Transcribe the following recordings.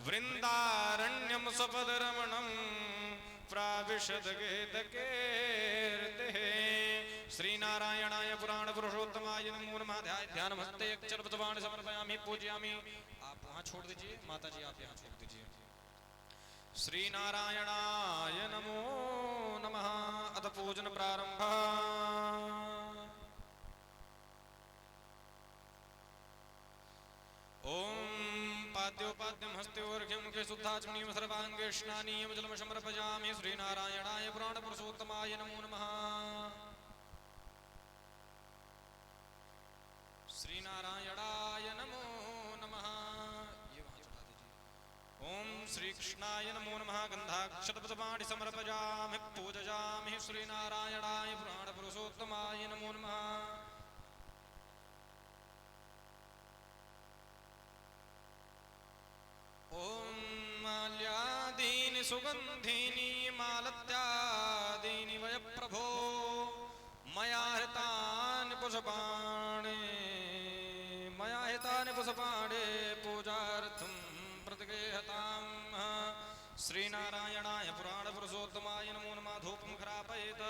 वृंदारण्यम सपदरमणम प्राविशदगेतकीर्तिः श्रीनारायणाय पुराण पुरुषोत्तमाय नमो नमः। ध्यानमस्ते अक्षरपदवाणी समर्पयामि पूजयामि। आप वहाँ छोड़ दीजिए, माता जी आप यहाँ छोड़ दीजिए। श्रीनारायणाय नमो नमः। अथ पूजन प्रारंभ। ओम पाद्योपाद्यम हस्त्योर्घ्यं मुखे शुद्धाचमनीयं सर्वांगे स्नानीयं जलम समर्पयामि। श्रीनारायणाय पुराण पुरुषोत्तमाय नमो नमः। श्रीनारायणाय नमो नमः। ये वहाँ चढ़ा दीजिए। ओम श्री कृष्णाय नमो नमः। गंधाक्षतपदवाणी समर्पयामि पूजयामि। श्रीनारायणाय पुराण पुरुषोत्तमाय नमो नमः। ओम माल्यादीनि सुगंधीनि मालत्यादीनि वय प्रभो मया हृतानि पुष्पाणि पूजार्थं प्रतिगृह्यताम्। श्रीनारायणाय पुराण पुरुषोत्तमाय नमो नमः। धूपं घ्रापयेत्।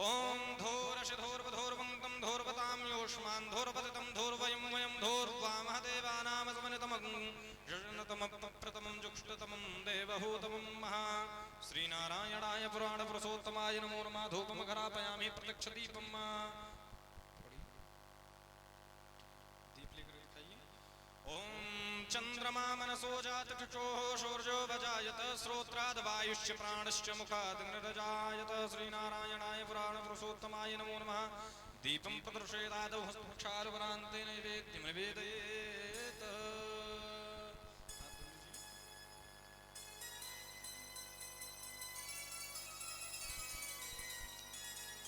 ओम धूर्वशधूर्वधूर्वङ्गं धूर्वतां योष्मान् धूर्वतितं धूर्वयं वयं धूर्वामः देवानामसमनितमं जषणतमप्रथमं जुष्टतमं देवहूतमं महा। श्रीनारायणाय पुराण पुरुषोत्तमाय नमो नमः। धूपं घ्रापयामि प्रत्यक्षदीपं। ओम चंद्रमा मनसो जातचक्षुः सूर्यो वजायत श्रोत्राद् वायुश्च प्राणश्च मुखाद् निरजायत। श्रीनारायणाय पुराण पुरुषोत्तमाय नमो नमः। दीपं प्रदर्शयेदादौ हस्तक्षारवरान्ते नैवेद्यं निवेदयेत्।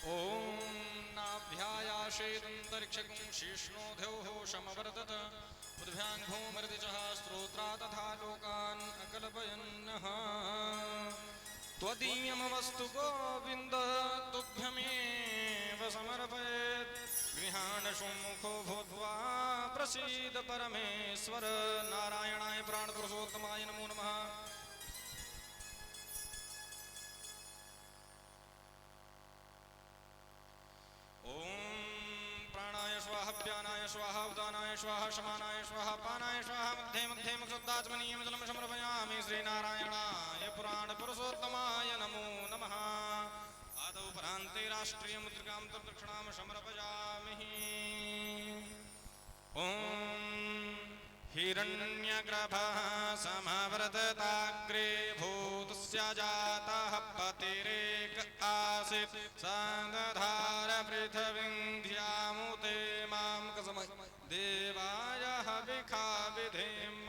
ओम नाभ्यायाशेदन्तरिक्षगुं शीर्ष्णोऽधोः समवर्तत। पृथिव्यां भूमर्दिजः स्त्रोत्रा तथा लोकान् अकल्पयन्नः। त्वदीयमवस्तु गोविन्द तुभ्यमेव समर्पयेत्। गृहाण सुमुखो भूत्वा प्रसीद परमेश्वर। नारायणाय प्राण पुरुषोत्तमाय नमो नमः। ओम प्राणाय स्वाहा व्यानाय स्वाहा उदानाय स्वाहा शमानाय स्वाहा पानाय स्वाहा मध्ये मध्ये मुखशुद्धाचमनीयं जलं समर्पयामि। श्रीनारायणाय पुराण पुरुषोत्तमाय नमो नमः। आदौ परान्ते राष्ट्रिय मुद्रिकां तद्दक्षिणां समर्पयामि। ओम हिरण्यगर्भः समवर्तताग्रे भूतस्य जातः पतिरेक आसीत् सदधार पृथिवीं ध्यामुते मां कसमै देवाय हविखा विधेम।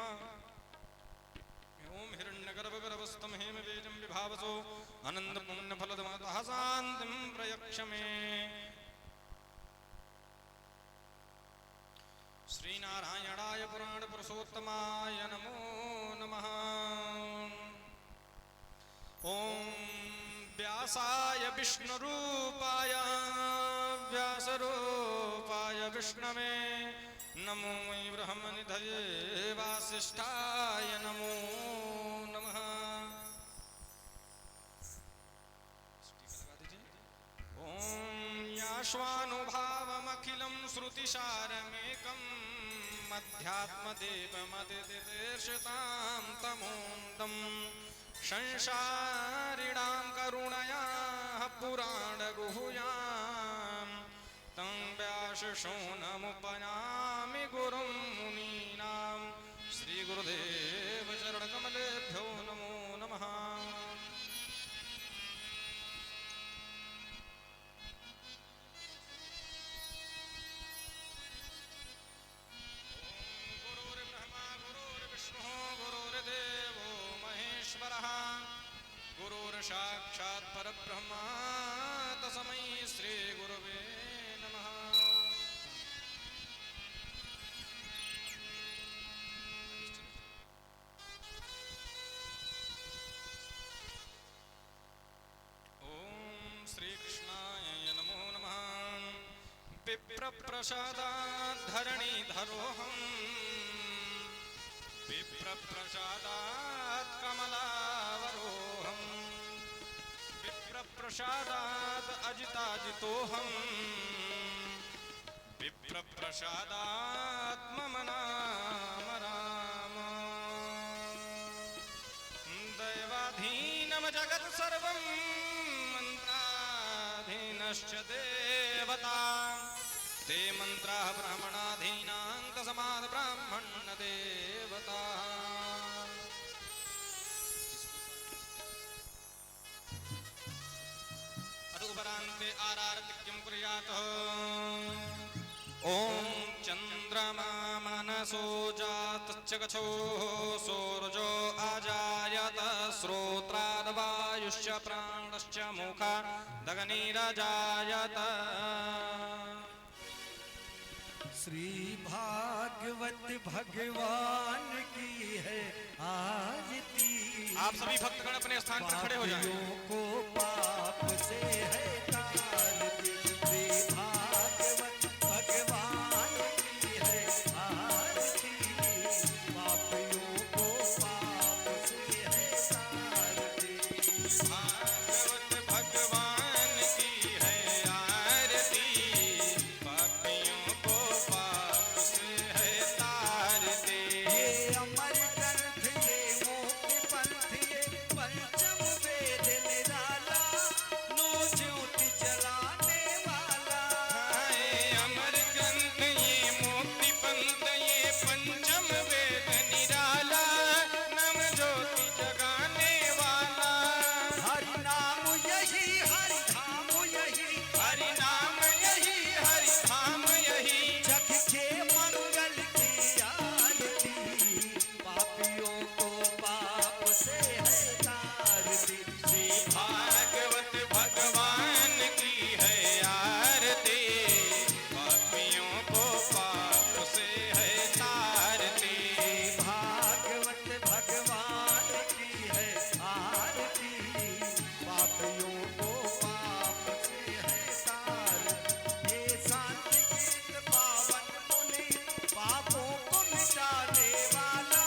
ओम हिरण्यगर्भगर्भस्थं हेमबीजं विभावसो आनन्दपुण्यफलदमतः शान्तिं प्रयक्ष मे। श्रीनारायणाय पुराण पुरुषोत्तमाय नमो नमः। ओम व्यासाय विष्णुरूपाय व्यासरूपाय विष्णवे नमो वै ब्रह्मनिधये वासिष्ठाय नमो नमः। याश्वानुभावमखिलं श्रुतिसारमेकम् अध्यात्मदेवमदितिर्षतां तमोन्दम्। संसारिणां करुणयाः पुराणगुह्यां तं व्यासशोनमुपयामि गुरुं मुनीनां। श्रीगुरुदेव चरणकमलेभ्यो नमो नमः। गुरुर्देवो महेश्वरः गुरुर्साक्षात् परब्रह्म तस्मै श्री गुरवे नमः। ओम श्री कृष्णाय नमो नमः। विप्रप्रसादात् धरणीधरोऽहम् विप्रप्रसादात् कमलावरोहम् विप्रप्रसादात् अजिताजितोऽहम् विप्रप्रसादात् मम नाम राम दैवाधीनं जगत् सर्वं मन्त्राधीनश्च देवता ते मन्त्राः ब्राह्मणाधीनां तस्माद् ब्राह्मण देवता अदुपरान्ते आरारति किं कुर्यात् ॐ चन्द्रमा मनसो जातश्च गच्छो सूर्यो अजायत श्रोत्राद्वायुश्च प्राणश्च मुखादग्निरजायत श्री भागवत भगवान की है आरती। आप सभी भक्तगण अपने स्थान पर खड़े हो जाएं। पापियों को पाप से है तारती। श्री भागवत भगवान की है आरती। पापियों को पाप से है तारती। भागवत भगवान की है आरती पापियों को पाप से है तारती। ये अमर ग्रंथ ये मोक्ष पंथ ये पंचम वेद निराला नो ज्योति जलाने वाला। ये अमर ग्रंथ ये मोक्ति पंथ ये पंचम वेद निराला नम ज्योति जगाने वाला। हरि नाम यही हरि धाम यही हरि नाम यही हरि धाम यही जग के मंगल की आरती। पापियों को पाप से है तारती। श्री भागवत भगवान की है आरती पापियों को पाप से है तारती। भागवत भगवान की है आरती। पापियों को पाप से है तारती। ये शांति गीत पावन मुनि पापों को मिटाने वाला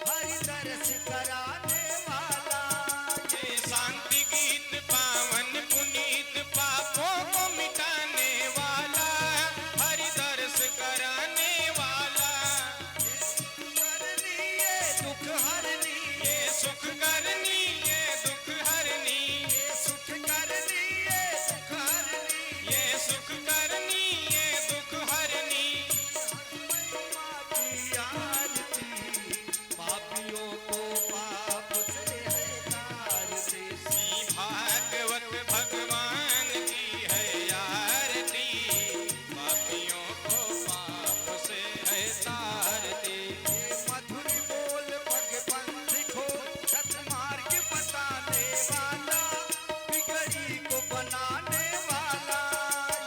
हरि दर्श कराने वाला। ये शांति गीत पावन पुनीत पापों को मिटाने वाला हरि दर्श कराने वाला। करनी ये दुख हरनी ये सुख करनी ये दुख हरनी ये सुख करनी ये दुख हरनी। ये सुख करनी ये दुख हरनी। माँ की आरती। पापियों को पाप से है तारती। श्री भागवत भगवान की है आरती पापियों को पाप से है तारती। ये मधुर बोल भगवंत को सतमार्ग बताने वाला बिगड़ी को बनाने वाला।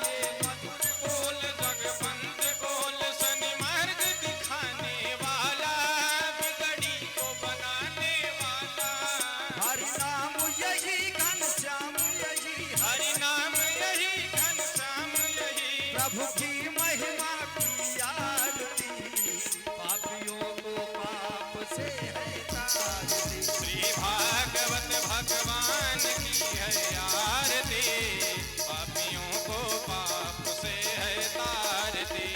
ये मधुर बोल जगबंद बोल शनि मार्ग दिखाने वाला बिगड़ी को बनाने वाला। हरि नाम यही घनश्याम यही हरि नाम यही घनश्याम यही प्रभु की महिमा की आरती। पापियों को पाप से है तारती। श्री भागवत भगवान की है आरती पापियों को पाप से है तारती।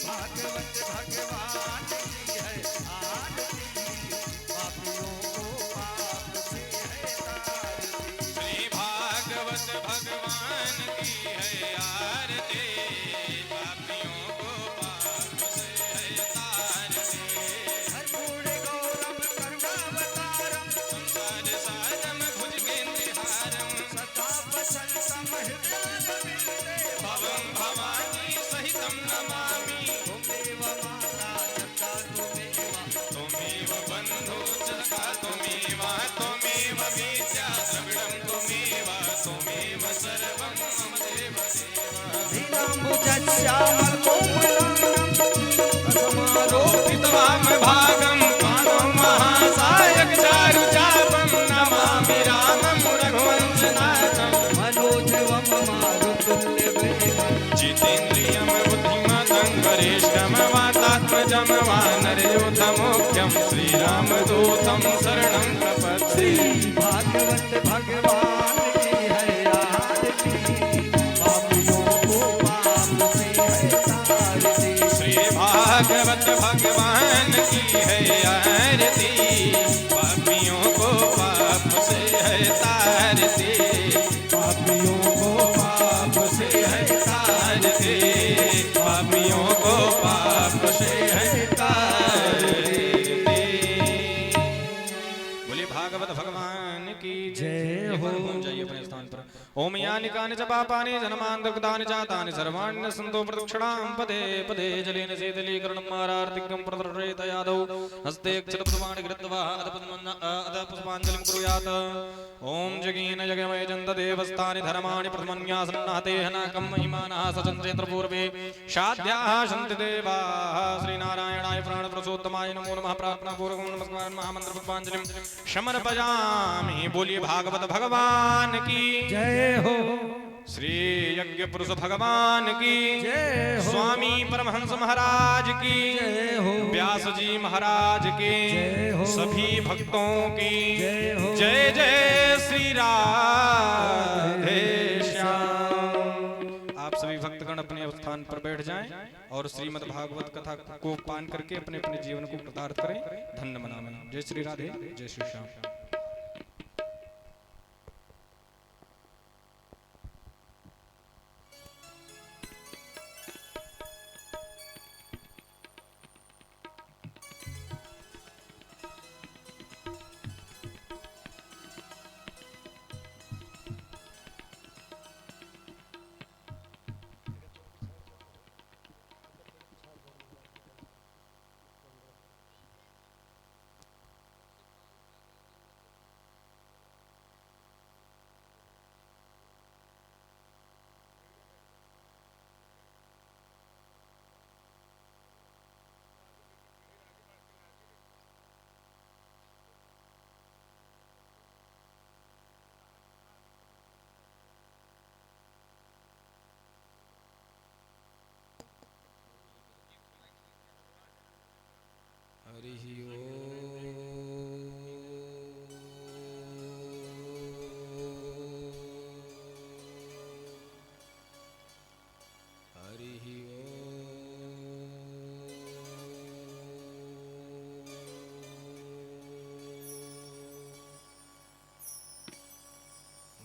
भागवत भगवान की है आरती। पापियों को पाप से है तारती। श्री भागवत भगवान की है आरती पापियों को पाप से है तारती। कर्पूर गौरम करुणावतारम संसार सारम भुजगेन्द्रहारम सदा वसंतम हृदयारविंदे भवं भवानी सहितं नमामि। त्वमेव माता जगता त्वमेव बन्धु जगता त्वमेव विद्या द्रविडं त्वमेव सर्वं मम देव भागं पाणौ महासायक चारु चापं नमामि रामं रघुवंशनाथं मनोजवम मारुतुल्य वेगं जितेन्द्रियं बुद्धिमतं वरिष्ठं वातात्मजं वानरयूथमुख्यं तं शरणं प्रपद्ये। भागवत भगवान की है आरती, पापियों को पाप से है तारती। श्री भागवत भगवान की है आरती, पापियों को पाप से है तारती। पापियों को पाप से है तारती, पापियों को पाप से है तारती। बोलिए भागवत भगवान की जय हो। जाइए अपने स्थान पर। ओम यानि कानि च पापानि जन्मान्तर्गतानि जातानि सर्वाणि सन्तो प्रदक्षिणां पदे पदे जलेन शीतलीकरणं मारार्तिकं प्रदर्शयितयादौ हस्ते अक्षरपुष्पाणि कृत्वा पुष्पाञ्जलिं कुर्यात्। ओम जगीन यज्ञमय जन्त देवस्थानि धर्माणि प्रथमन्यासन्नाते हनाकं महिमानः सचन्द्रेन्द्र पूर्वे शाद्याः सन्ति देवाः। श्रीनारायणाय प्राणप्रसोत्तमाय नमो नमः। प्रार्थना पूर्वकं नमस्कार महामंत्र पुष्पाञ्जलिं समर्पयामि। बोलिए भागवत भगवान की जय हो। श्री यज्ञ पुरुष भगवान की जय हो। स्वामी परमहंस महाराज की जय हो। व्यास जी महाराज की जय हो। सभी भक्तों की जय हो। जय जय श्री राधे श्याम। आप सभी भक्तगण अपने स्थान पर बैठ जाएं और श्रीमद् भागवत कथा को पान करके अपने अपने जीवन को कृतार्थ करें, धन्य मनाएं। जय श्री राधे, जय श्री श्याम। हरि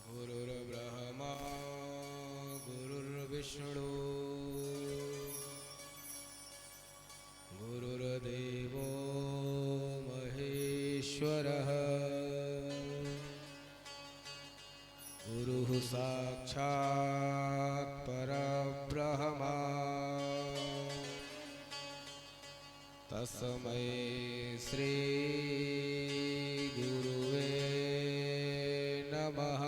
गुरुर्ब्रह्मा गुरुर्विष्णु गुरुर्देवो महेश्वरः गुरुः साक्षात् परब्रह्मा तस्मै श्री गुरुवे नमः।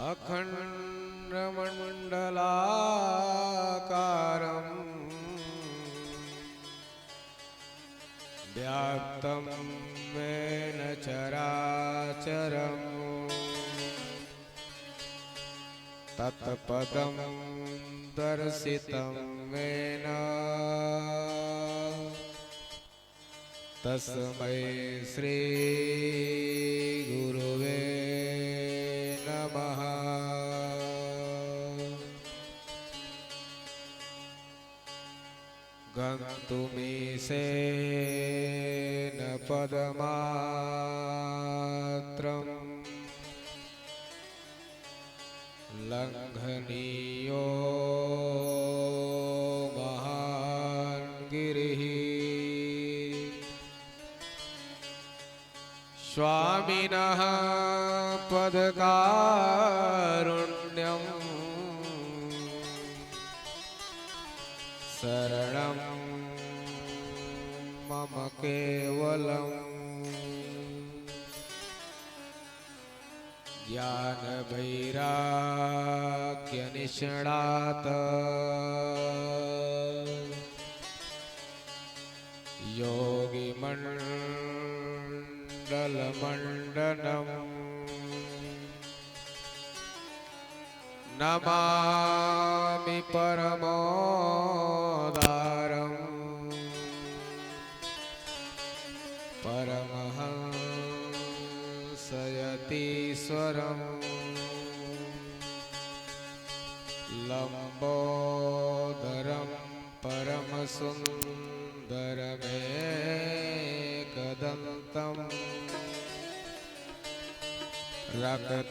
अखण्डमण्डलाकारम् व्याप्तं येन चराचरम् तत्पदं दर्शितं येन तस्मै श्री गुरुवे नमः। गन्तुमीशेन पदमात्रम् लङ्घनीयो महान् गिरिः स्वामिनः पदकारुण्यम् शरणं मम केवलम् ज्ञानवैराग्यनिष्णात योगिमण्डलमण्डनम् नमामि परमोदारम् सयतीश्वरम् लंबोदरं परमसुन्दरमेकदन्तं रक्ताम्बरं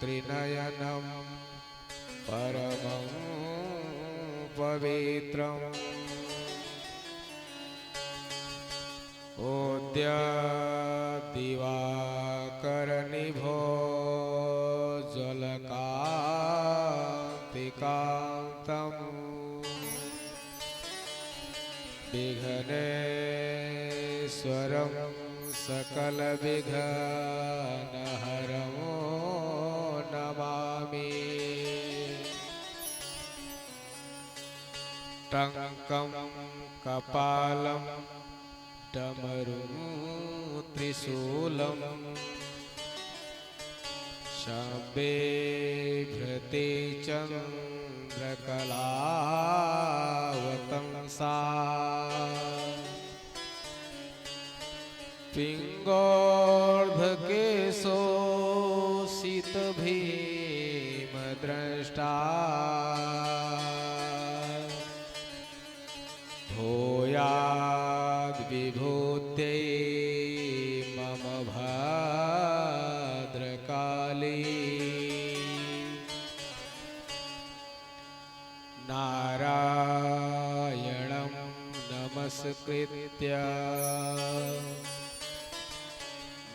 त्रिनयनं परमं पवित्रम् दिवाकरनिभो ज्वलकान्तिकान्तम् विघ्नेश्वरं सकलविघ्नहरं नमामि टङ्कं कपालं डमरुं त्रिशूलं शम्भेभृते चन्द्रकलावतंसा पिङ्गोर्ध्वकेशोषितभीमद्रष्टा भूयाद्विभूत्यै मम भद्रकाली नारायणं नमस्कृत्य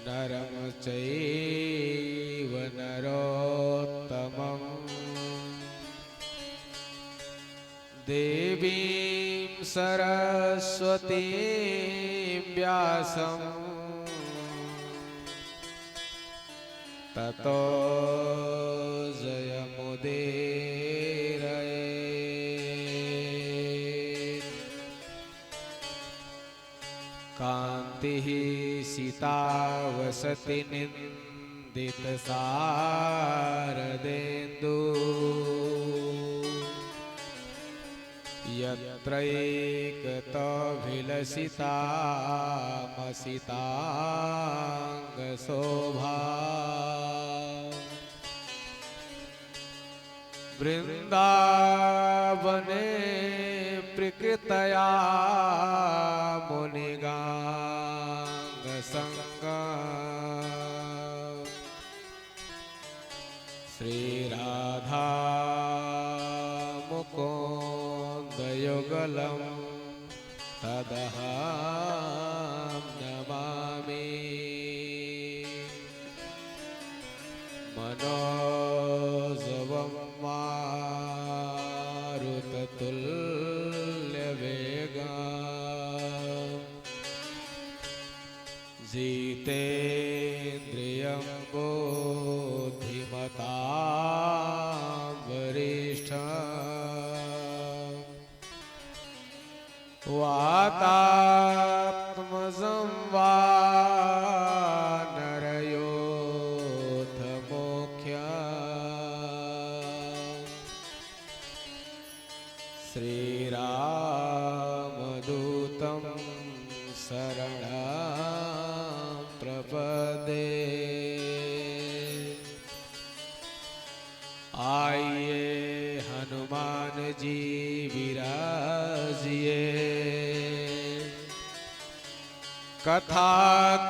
नरं चैव नरोत्तमं देवीं सरस्वतीं व्यासं ततो जयमुदीरयेत् कान्तिः सीता वसति निन्दितशारदेन्दु यत्रैकतभिलसितामसिताङ्गशोभा वृन्दावने प्रकृतया मुनिगाङ्गसङ्गा श्रीराधा मुकुन्दयुगलं तदहं नमामि मनोजवं मारुततुल्यवेगम् जितेन्द्रियं बुद्धिमतां वरिष्ठम् वातात्मजं वानरयोऽथ मुख्यम् श्रीरामदूतं शरणं प्रपदे आइए हनुमान जी विराजिए कथा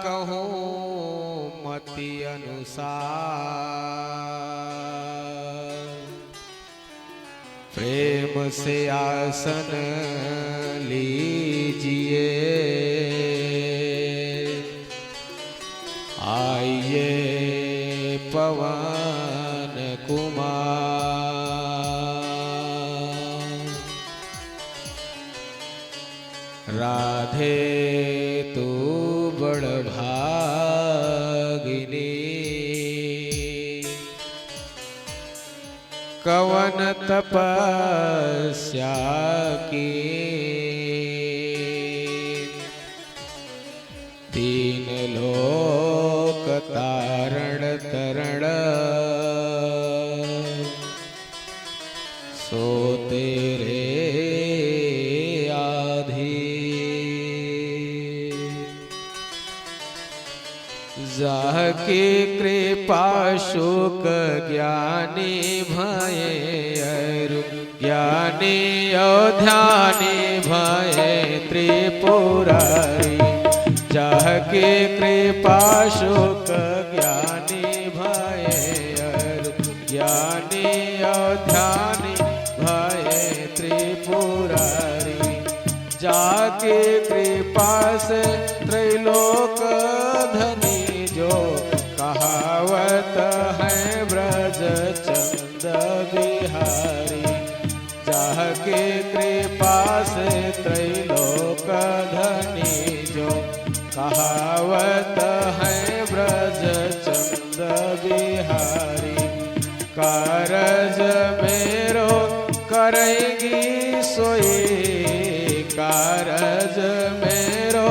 कहूँ मति अनुसार प्रेम से आसन लीजिए आइए पवन कुमार राधे तू बड़ भागिनी कवन तपस्या की तीन लोक तारण तरण सो तेरे आधी जाकी कृपा शुक ज्ञानी भये अरु ज्ञानी ध्यानी भये त्रिपुरारी। जाकी कृपा शुक ज्ञानी भये अरु ज्ञानी ध्यानी भये त्रिपुरारी। जाकी कृपा से त्रैलोक धनी जो कहावत है ब्रज चंद बिहारी। जाकी कृपा से त्रैलोक धनी जो कहावत है ब्रज चंद बिहारी। कारज मेरो करेंगी सोई कारज मेरो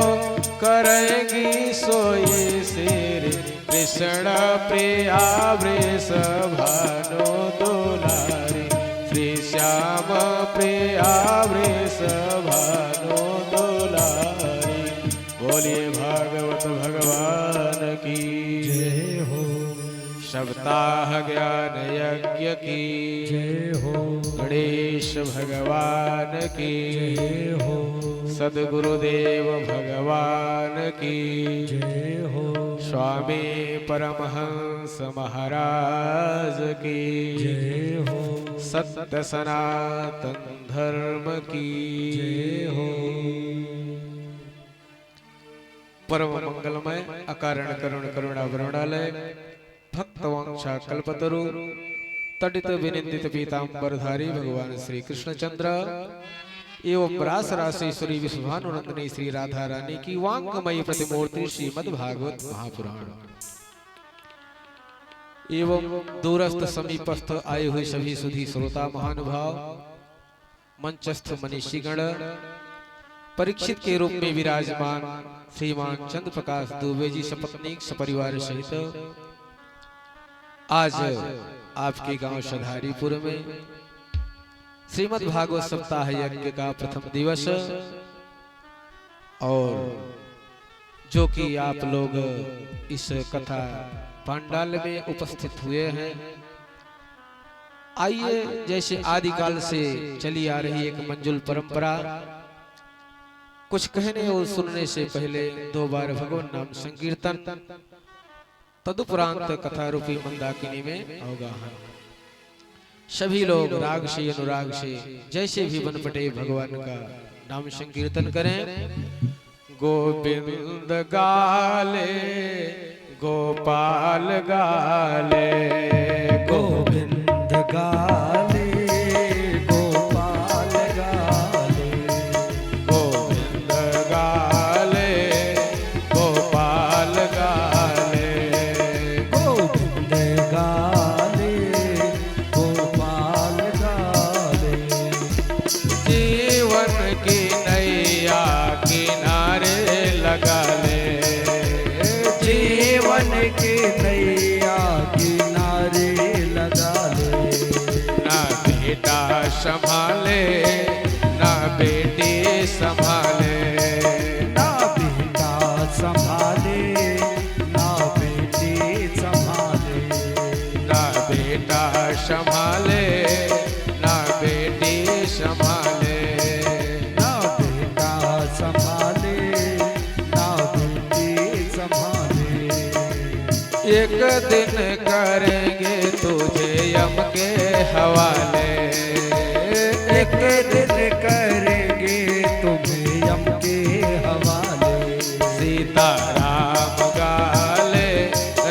करेंगी सोई श्री कृष्ण प्रिया वृष भानु दुलारी। श्री श्याम प्रिया वृष भानु दुलारी। बोलिए भागवत भगवान की जय हो। सप्ताह ज्ञान यज्ञ की जय हो। गणेश भगवान की जय हो। सद्गुरुदेव भगवान की जय हो। स्वामी परमहंस महाराज की जय हो। सत्य सनातन धर्म की जय हो। परम मंगलमय अकारण करुण करुणा वरुणालय भक्तवांछा कल्पतरु तडित विनिंदित पीतांबरधारी भगवान श्री कृष्णचंद्र एवं रास रासेश्वरी विश्वभानुनंदिनी श्री राधा रानी की वांगमयी प्रतिमूर्ति श्रीमद् भागवत महापुराण एवं दूरस्थ समीपस्थ आए हुए सभी सुधी श्रोता महानुभाव मंचस्थ मनीषीगण परीक्षित के रूप में विराजमान श्रीमान चंद्र प्रकाश दुबे जी सपत्नी सपरिवार सहित आज आपके गांव शधारीपुर में श्रीमद् भागवत सप्ताह यज्ञ का प्रथम दिवस और जो कि आप लोग इस कथा पांडाल में उपस्थित हुए हैं। आइए जैसे आदिकाल से चली आ रही एक मंजुल परंपरा कुछ कहने और सुनने से पहले 2 बार भगवान नाम संकीर्तन तदुपरांत कथा रूपी मंदाकिनी में अवगाहन। सभी लोग राग से अनुराग से जैसे भी बन पटे भगवान का नाम संकीर्तन करें। गोविंद गाले गोपाल गाले गोविंद गाले गोपाल गाले गोविंद गाले गोपाल गाले गोविंद गाले गोपाल गाले। जीवन की नैया किनारे लगा ले जीवन के नैया किनारे लगा ले। ना बेटा संभाले ना बेटी संभाले ना बेटा संभाले ना बेटी संभाले ना बेटा संभाले ना बेटी संभाले ना बेटा संभाले ना बेटी संभाले। एक दिन करेंगे तुझे यम के हवाले एक दिन करेंगे तुम्हें यम के हवाले। सीता राम गाले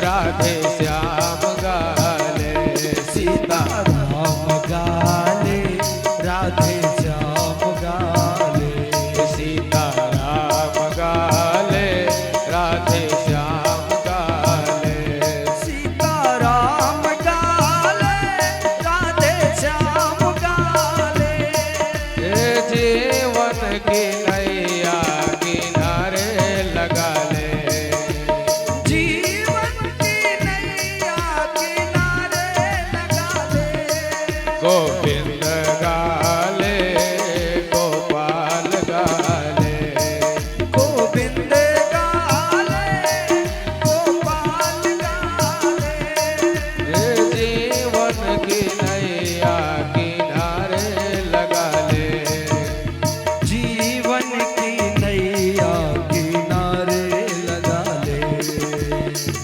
राधे श्याम गाले सीता राम गाले राधे श्याम गाले सीता राम गाले राधे श्याम गाले सीता राम गाले राधे श्याम गाले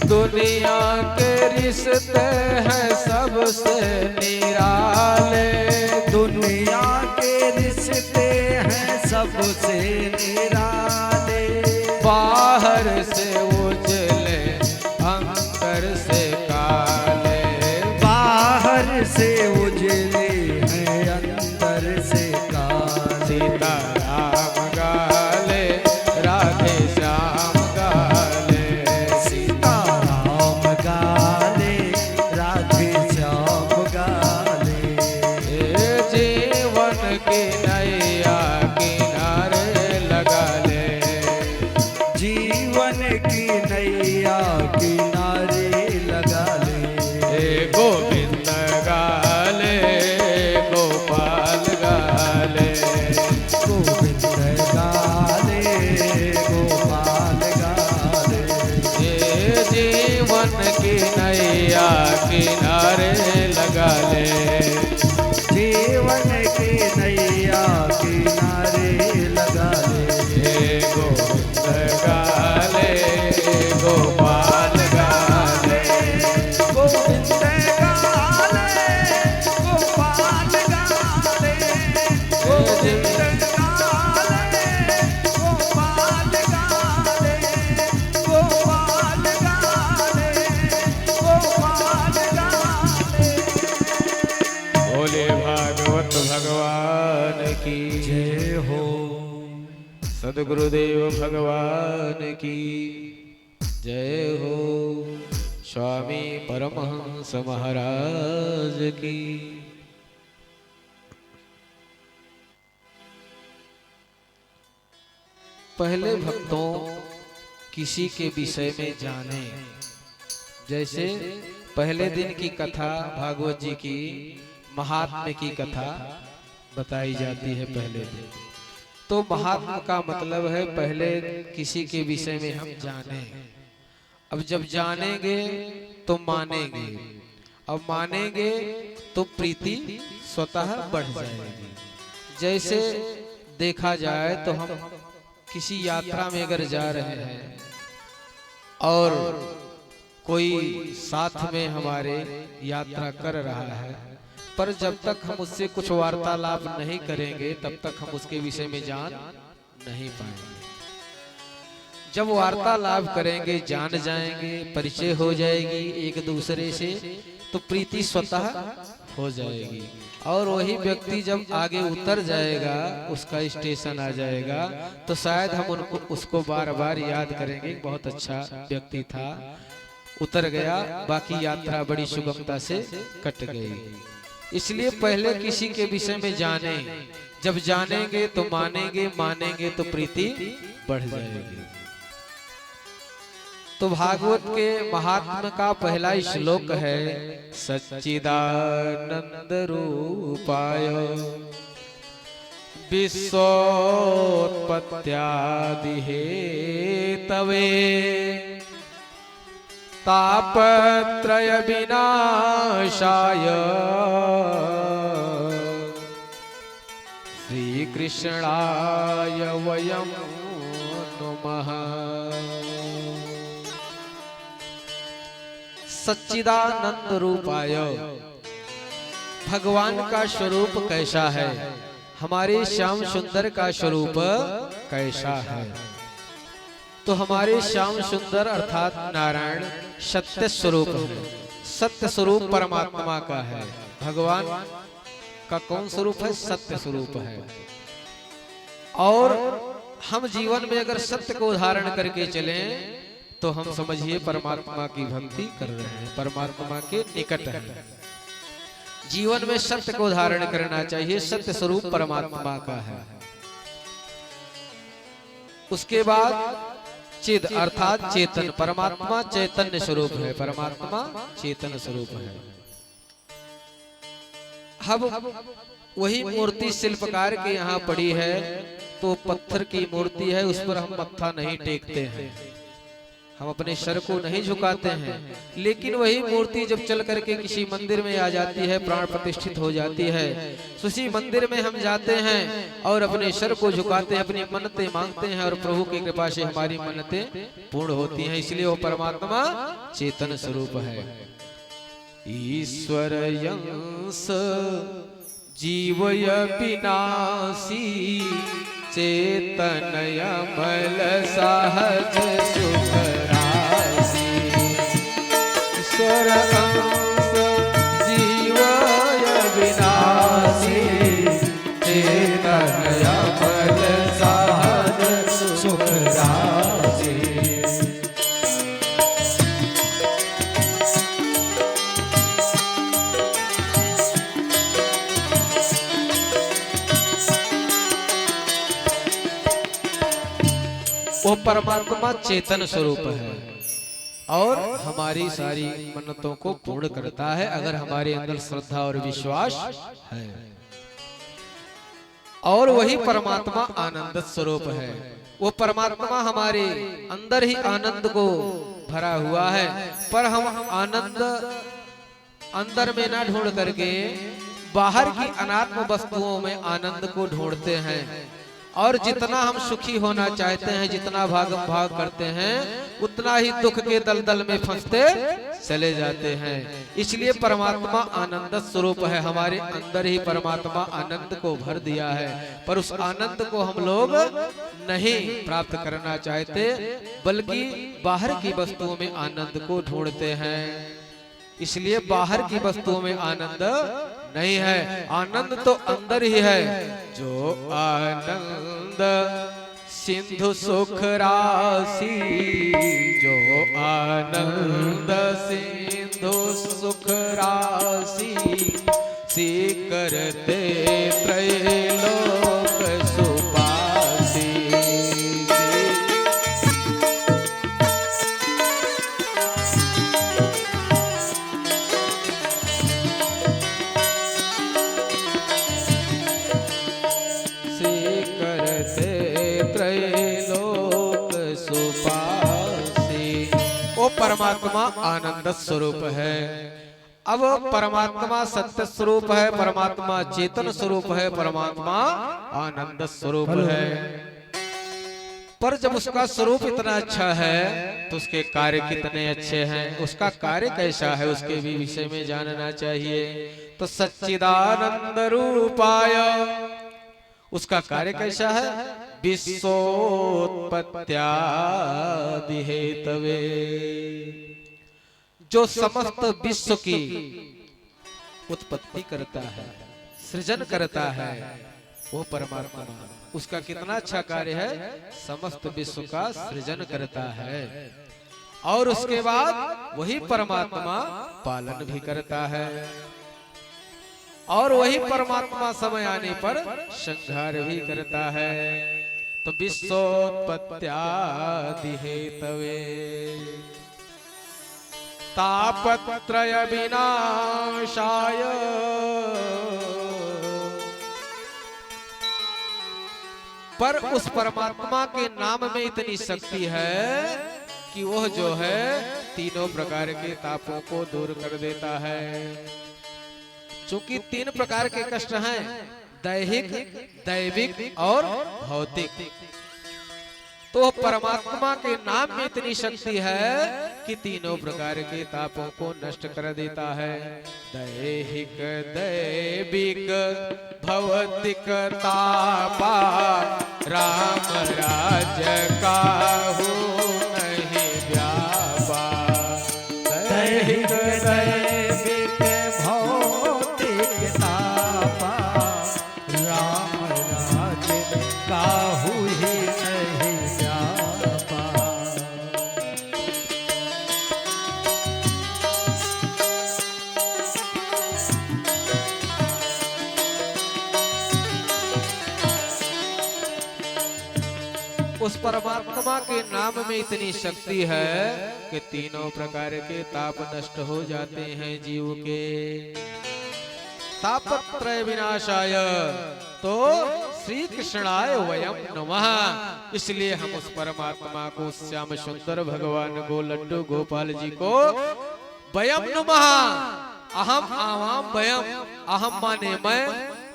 दुनिया के रिश्ते हैं सबसे निराले, दुनिया के रिश्ते हैं सबसे निराले। बाहर से उजले अंदर से काले, बाहर से उजले हैं अंदर से काले। सीता राम गाले राधे श्याम गाले, सीता राम गाले राधे श्याम गाले। ये जीवन की नैया किनारे लगा ले, जीवन की नैया किनारे लगा ले। गोविंद गाले गोपाल गाले, गोविंद गाले गोपाल गाले। ये जीवन की नैया किनारे लगा ले, जीवन की नैया किनारे लगा ले। गोविंद गाले गोपाल गाले, गोविंद गाले गोपाल गाले। गोविंद गाले गोपाल गाले। गोपाल गाले गोपाल गाले। बोले भागवत भगवान की जय हो। सद्गुरुदेव भगवान की जय हो। स्वामी परमहंस महाराज की। पहले भक्तों किसी के विषय में जाने, जैसे पहले दिन की कथा भागवत जी की महात्म्य की कथा बताई जाती है पहले दिन। तो महात्मा का मतलब है पहले किसी के विषय में हम जाने। अब जब जानेंगे तो मानेंगे, अब मानेंगे तो प्रीति स्वतः बढ़ जाएगी। जैसे देखा जाए तो हम किसी यात्रा में अगर जा रहे हैं और कोई साथ में हमारे यात्रा कर रहा है, पर जब तक हम उससे कुछ वार्तालाप नहीं करेंगे तब तक हम उसके विषय में जान नहीं पाएंगे। जब वार्तालाप करेंगे, जान जाएंगे, परिचय हो जाएगी एक दूसरे से, तो प्रीति स्वतः हो जाएगी। और वही व्यक्ति जब आगे उतर जाएगा, उसका स्टेशन आ जाएगा, तो शायद हम उसको बार बार याद करेंगे। बहुत अच्छा व्यक्ति था, उतर गया, बाकी यात्रा बड़ी सुगमता से कट गई। इसलिए पहले किसी के विषय में जाने, जब जानेंगे तो मानेंगे, मानेंगे तो प्रीति बढ़ जाएगी। तो भागवत के महात्म्य का पहला श्लोक है, सच्चिदानंद रूपाय विश्वोत्पत्त्यादि हेतवे तापत्रय विनाशाय श्री कृष्णाय वयं नमः। सच्चिदानंद रूपाय, भगवान का स्वरूप कैसा है, हमारे श्याम सुंदर का स्वरूप कैसा है। तो हमारे श्याम सुंदर अर्थात नारायण सत्य स्वरूप है। सत्य स्वरूप परमात्मा का है। भगवान का कौन स्वरूप है? सत्य स्वरूप है। और हम जीवन में अगर सत्य को धारण करके चलें तो हम समझिए परमात्मा की भक्ति कर रहे हैं, परमात्मा के निकट हैं। जीवन में सत्य को धारण करना चाहिए। सत्य स्वरूप परमात्मा का है। उसके बाद चिद अर्थात चेतन, परमात्मा चैतन्य स्वरूप है। परमात्मा चेतन स्वरूप है। अब वही मूर्ति शिल्पकार के यहाँ पड़ी है, तो पत्थर की मूर्ति है, उस पर हम मत्था नहीं टेकते हैं। हम अपने सर को नहीं झुकाते हैं, लेकिन वही मूर्ति जब चल करके किसी मंदिर में आ जाती है, प्राण प्रतिष्ठित हो जाती है, उसी मंदिर में हम जाते हैं और अपने सर को झुकाते हैं, अपनी मन्नतें मांगते हैं और प्रभु की कृपा से हमारी मन्नतें पूर्ण होती हैं। इसलिए वो परमात्मा चेतन स्वरूप है। ईश्वर यंस जीवय विनाशी चेतनय मल सहज सुख राशि। ईश्वर अंश जीवय विनाशी चेतनय मल सहज सुख राशि। वो परमात्मा चेतन स्वरूप है और हमारी सारी मन्नतों को पूर्ण करता है अगर हमारे अंदर श्रद्धा और विश्वास है। और वही परमात्मा आनंद स्वरूप है। वो परमात्मा हमारे अंदर ही आनंद को भरा हुआ है, पर हम आनंद अंदर में ना ढूंढ करके बाहर की अनात्म वस्तुओं में आनंद को ढूंढते हैं। और जितना हम सुखी होना चाहते हैं, जितना भागम भाग करते हैं, उतना ही दुख के दलदल में फंसते चले जाते हैं। इसलिए परमात्मा आनंद स्वरूप है। हमारे अंदर ही परमात्मा आनंद को भर दिया है, पर उस आनंद को हम लोग नहीं प्राप्त करना चाहते, बल्कि बाहर की वस्तुओं में आनंद को ढूंढते हैं। इसलिए बाहर की वस्तुओं में आनंद नहीं है, आनंद तो अंदर ही है। जो आनंद सिंधु सुख राशि, जो आनंद सिंधु सुख राशि, सी करते त्रैलोक सुपासी। परमात्मा आनंद स्वरूप है। अब परमात्मा सत्य स्वरूप है, परमात्मा चेतन स्वरूप है, परमात्मा आनंद स्वरूप है। पर जब उसका स्वरूप इतना अच्छा है तो उसके कार्य कितने अच्छे हैं, उसका कार्य कैसा है, उसके भी विषय में जानना चाहिए। तो सच्चिदानंद रूपाय, उसका कार्य कैसा है? विश्वोत्पत्त्यादि हेतवे, जो समस्त विश्व की उत्पत्ति करता है, सृजन करता है, वो परमात्मा। उसका कितना अच्छा कार्य है, समस्त विश्व का सृजन करता है। और उसके बाद वही परमात्मा पालन भी करता है, और वही परमात्मा समय आने पर संहार भी करता है। तो विश्वोत्पत्त्यादि हेतवे तापत्रय विनाशाय, पर उस परमात्मा के नाम में इतनी शक्ति है कि वह जो है तीनों प्रकार के तापों को दूर कर देता है। चूंकि तीन प्रकार के कष्ट हैं, दैहिक, दैविक और भौतिक। तो परमात्मा के नाम में इतनी शक्ति है कि तीनों प्रकार के तापों को नष्ट कर देता है। दैहिक, दैविक, भौतिक तापा राम राज्य काहू नहीं व्यापा। दैहिक, दैविक, भौतिक तापा राम राज्य काहू ही नहीं व्यापा। उस परमात्मा के नाम में इतनी शक्ति है कि तीनों प्रकार के ताप नष्ट हो जाते हैं जीव के। तापत्रय विनाशाय, तो श्री कृष्णाय वयम नमः। इसलिए हम उस परमात्मा को, श्याम सुंदर भगवान को, लड्डू गोपाल जी को वयम नमः। अहम आवाम वयम, अहम माने मैं,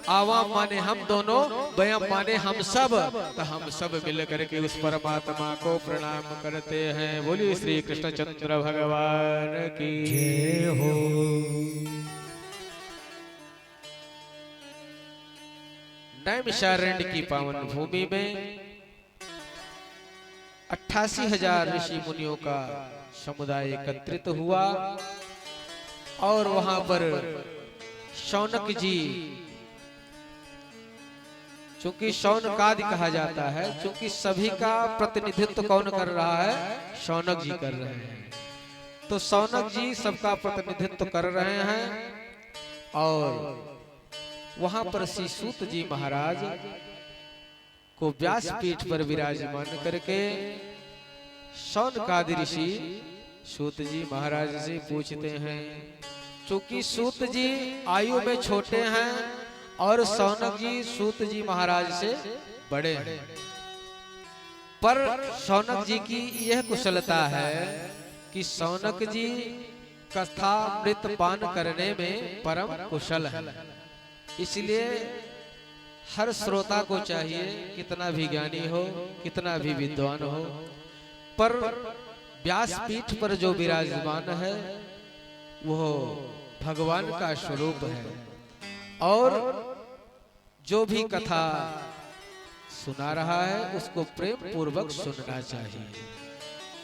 आवाम माने हम दोनों, वयम माने हम सब। तो हम सब मिल करके उस परमात्मा को प्रणाम करते हैं। बोलिए श्री कृष्णचंद्र भगवान की जय हो। नैमिषारण्य की पावन भूमि में 88,000 ऋषि मुनियों का समुदाय एकत्रित हुआ और वहां पर शौनक जी, चूंकि शौनकादि कहा जाता है, चूंकि सभी का प्रतिनिधित्व कौन कर रहा है? शौनक जी कर रहे हैं। तो शौनक जी सबका प्रतिनिधित्व कर रहे हैं और वहां पर श्री सूत जी महाराज को व्यासपीठ पर विराजमान करके शौनकादि ऋषि सूत जी महाराज से पूछते हैं। चूंकि सूत जी आयु में छोटे हैं और शौनक जी सूत जी महाराज से बड़े हैं, पर शौनक जी की यह कुशलता है कि शौनक जी कथामृत पान करने में परम कुशल है। इसलिए हर श्रोता को चाहिए, कितना भी ज्ञानी हो, कितना भी विद्वान हो, पर व्यासपीठ पर जो विराजमान है वो भगवान का स्वरूप है और जो भी कथा सुना रहा है उसको प्रेम पूर्वक सुनना चाहिए।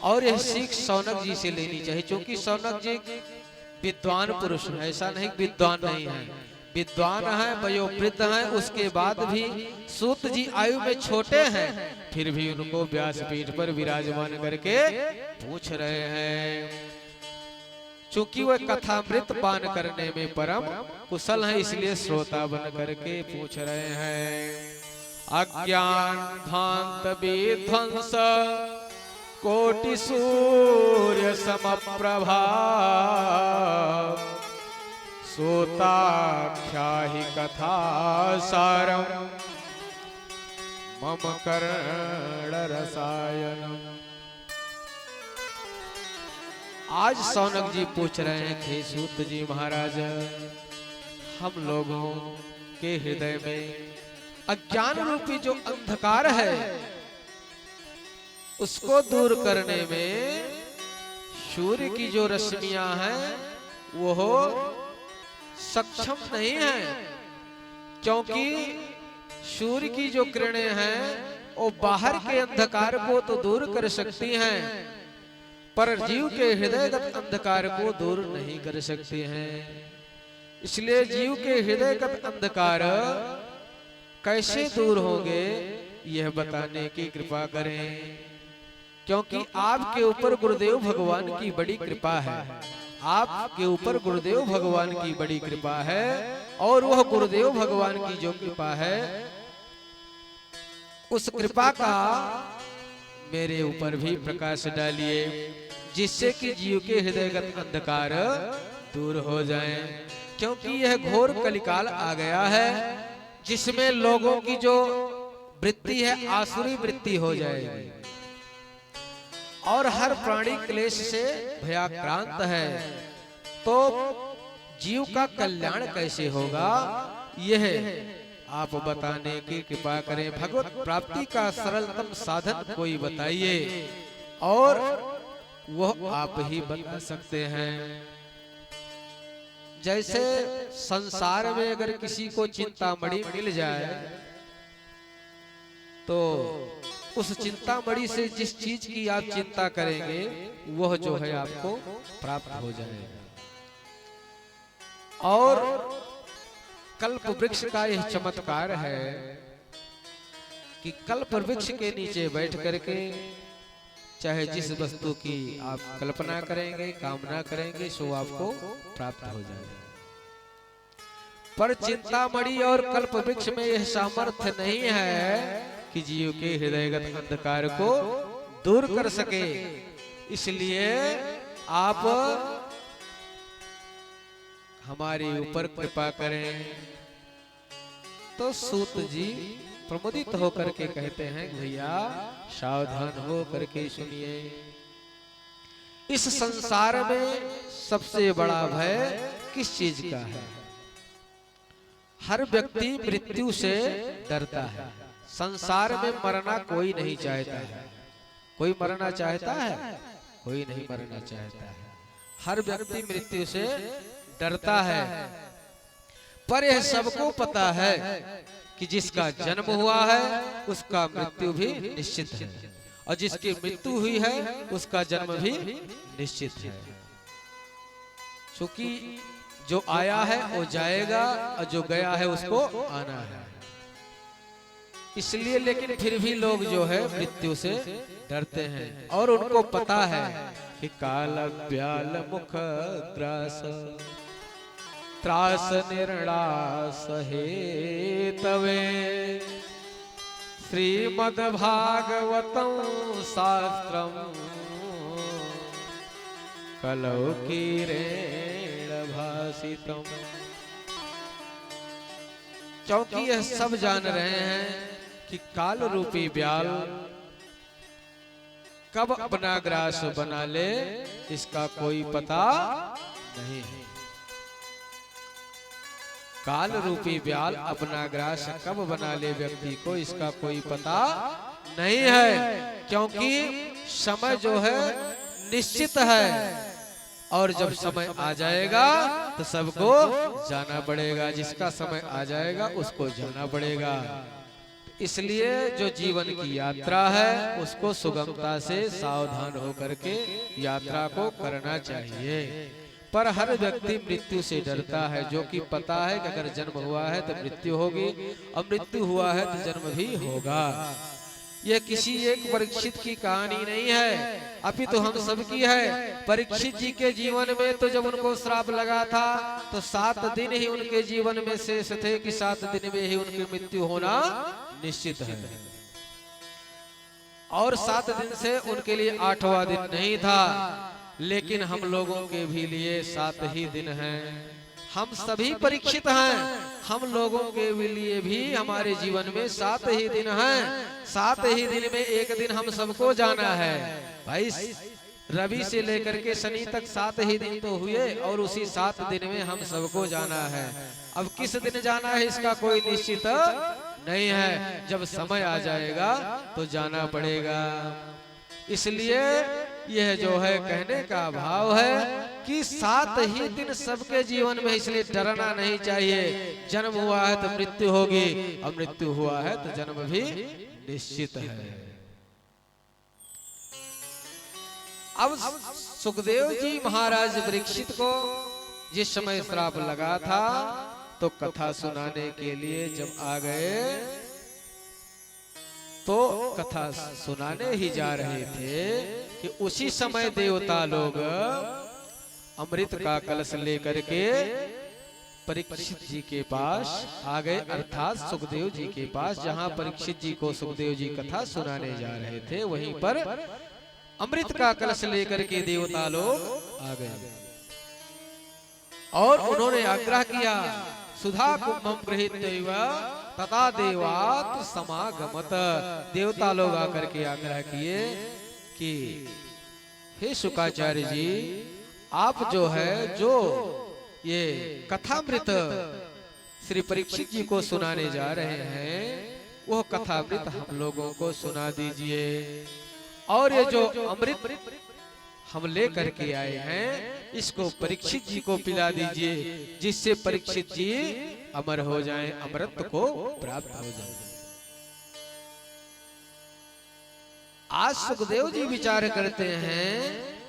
और यह सीख शौनक जी से लेनी चाहिए, क्योंकि शौनक जी विद्वान पुरुष है, ऐसा नहीं विद्वान नहीं है, विद्वान है, वयोवृद्ध है, उसके बाद भी सूत जी आयु में छोटे हैं, फिर भी उनको व्यासपीठ पर विराजमान करके पूछ रहे हैं। चूंकि वह कथामृत पान करने में परम कुशल है, इसलिए श्रोता बन करके पूछ रहे हैं। अज्ञान भांत विध्वंस कोटि सूर्य समप्रभा सोताख्याहि कथा सारम मम कर्ण रसायनम। आज शौनक जी पूछ रहे हैं कि सूत जी महाराज, हम लोगों के हृदय में अज्ञान रूपी जो अंधकार है उसको दूर करने में सूर्य की जो रश्मियां हैं वो सक्षम नहीं है, क्योंकि सूर्य की जो किरणें हैं वो बाहर के अंधकार को तो दूर कर सकती हैं, पर जीव के हृदयगत अंधकार को दूर नहीं कर सकते हैं। इसलिए जीव के हृदयगत अंधकार कैसे दूर होंगे यह बताने की कृपा करें, क्योंकि आपके ऊपर गुरुदेव भगवान की बड़ी कृपा है। आपके ऊपर गुरुदेव भगवान की बड़ी कृपा है और वह गुरुदेव भगवान की जो कृपा है उस कृपा का मेरे ऊपर भी प्रकाश डालिए, जिससे कि जीव के हृदयगत अंधकार दूर हो जाए। क्योंकि यह घोर कलिकाल आ गया है जिसमें लोगों की जो वृत्ति है आसुरी वृत्ति हो जाएगी और हर प्राणी क्लेश से भयाक्रांत है। तो जीव का कल्याण कैसे होगा यह आप बताने की कृपा करें। भगवत प्राप्ति का सरलतम साधन कोई बताइए और वह आप ही बता सकते हैं। जैसे संसार में अगर किसी को चिंतामणि मिल जाए तो उस चिंतामणि से जिस चीज की आप चिंता करेंगे वह जो है आपको प्राप्त हो जाएगा। और कल्प वृक्ष का यह चमत्कार है कि कल्प वृक्ष के नीचे बैठ करके चाहे जिस वस्तु की आप कल्पना करेंगे, कामना करेंगे, सो आपको प्राप्त हो जाएगा। पर चिंतामणि और कल्प वृक्ष में यह सामर्थ्य नहीं है कि जीव के हृदयगत अंधकार को दूर कर सके। इसलिए आप हमारे ऊपर कृपा करें। तो सूत जी प्रमुदित होकर के कहते हैं भैया सावधान हो करके सुनिए, इस संसार में सबसे बड़ा भय किस चीज का है? हर व्यक्ति मृत्यु से डरता है। संसार में मरना कोई नहीं चाहता है। कोई मरना चाहता है? कोई नहीं मरना चाहता है। हर व्यक्ति मृत्यु से डरता है, पर यह सबको पता है कि जिसका जन्म हुआ है उसका मृत्यु भी निश्चित है, और जिसकी मृत्यु हुई है उसका जन्म भी निश्चित है। क्योंकि जो आया है वो जाएगा, और जो गया है उसको आना है। इसलिए लेकिन फिर भी लोग जो है मृत्यु से डरते हैं, और उनको पता है कि काल व्याल मुख ग्रास त्रास निर्णास हेतवे श्रीमद् भागवतं शास्त्रम कलौ कीरेण भासितम। क्योंकि यह सब जान रहे हैं कि काल रूपी व्याल कब अपना ग्रास बना ले इसका कोई पता नहीं है। काल रूपी व्याल अपना ग्रास कब बना ले व्यक्ति को इसका कोई पता नहीं है, क्योंकि समय जो है निश्चित है, और जब समय आ जाएगा तो सबको जाना पड़ेगा। जिसका समय आ जाएगा उसको जाना पड़ेगा। इसलिए जो जीवन की यात्रा है उसको सुगमता से सावधान होकर के यात्रा को करना चाहिए। पर हर व्यक्ति मृत्यु से डरता है, जो कि पता है कि अगर जन्म हुआ है तो मृत्यु होगी, और मृत्यु हुआ है तो जन्म भी होगा। यह किसी एक परीक्षित की कहानी नहीं है, अपितु हम सबकी है। परीक्षित जी के जीवन में तो जब उनको श्राप लगा था तो 7 दिन ही उनके जीवन में शेष थे कि 7 दिन में ही उनकी मृत्यु होना निश्चित है, और 7 दिन से उनके लिए 8वां दिन नहीं था। लेकिन हम लोगों के भी लिए 7 ही दिन हैं। हम सभी परीक्षित हैं, हम लोगों के लिए भी हमारे जीवन में 7 ही दिन हैं। 7 ही दिन में एक दिन हम सबको जाना है भाई। रवि से लेकर के शनि तक 7 ही दिन तो हुए, और उसी 7 दिन में हम सबको जाना है। अब किस दिन जाना है इसका कोई निश्चित नहीं है। जब समय आ जाएगा तो जाना पड़ेगा। इसलिए यह जो है कहने का भाव है कि 7 ही दिन सबके जीवन में, इसलिए डरना नहीं चाहिए। जन्म हुआ है तो मृत्यु होगी, और मृत्यु हुआ है तो जन्म भी निश्चित है। अब सुखदेव जी महाराज परीक्षित को जिस समय श्राप लगा था तो कथा सुनाने के लिए जब आ गए तो कथा सुनाने ही जा रहे थे कि उसी समय देवता लोग अमृत का कलश लेकर के परीक्षित जी के पास आ गए, अर्थात सुखदेव जी के पास। जहां परीक्षित जी को सुखदेव जी कथा सुनाने जा रहे थे वहीं पर अमृत का कलश लेकर के देवता लोग आ गए, और उन्होंने आग्रह किया सुधा कुंभम गृहीत्वा तथा देवात समागमत। देवता लोग आकर के आग्रह किए कि हे शुकाचार्य जी, आप जो है जो ये कथामृत श्री परीक्षित जी को सुनाने जा रहे हैं वह कथामृत हम लोगों को सुना दीजिए, और ये जो अमृत हम लेकर के आए हैं इसको परीक्षित जी को पिला दीजिए, जिससे परीक्षित जी अमर हो जाएं, अमृत को प्राप्त हो जाए। आज सुखदेव जी विचार करते हैं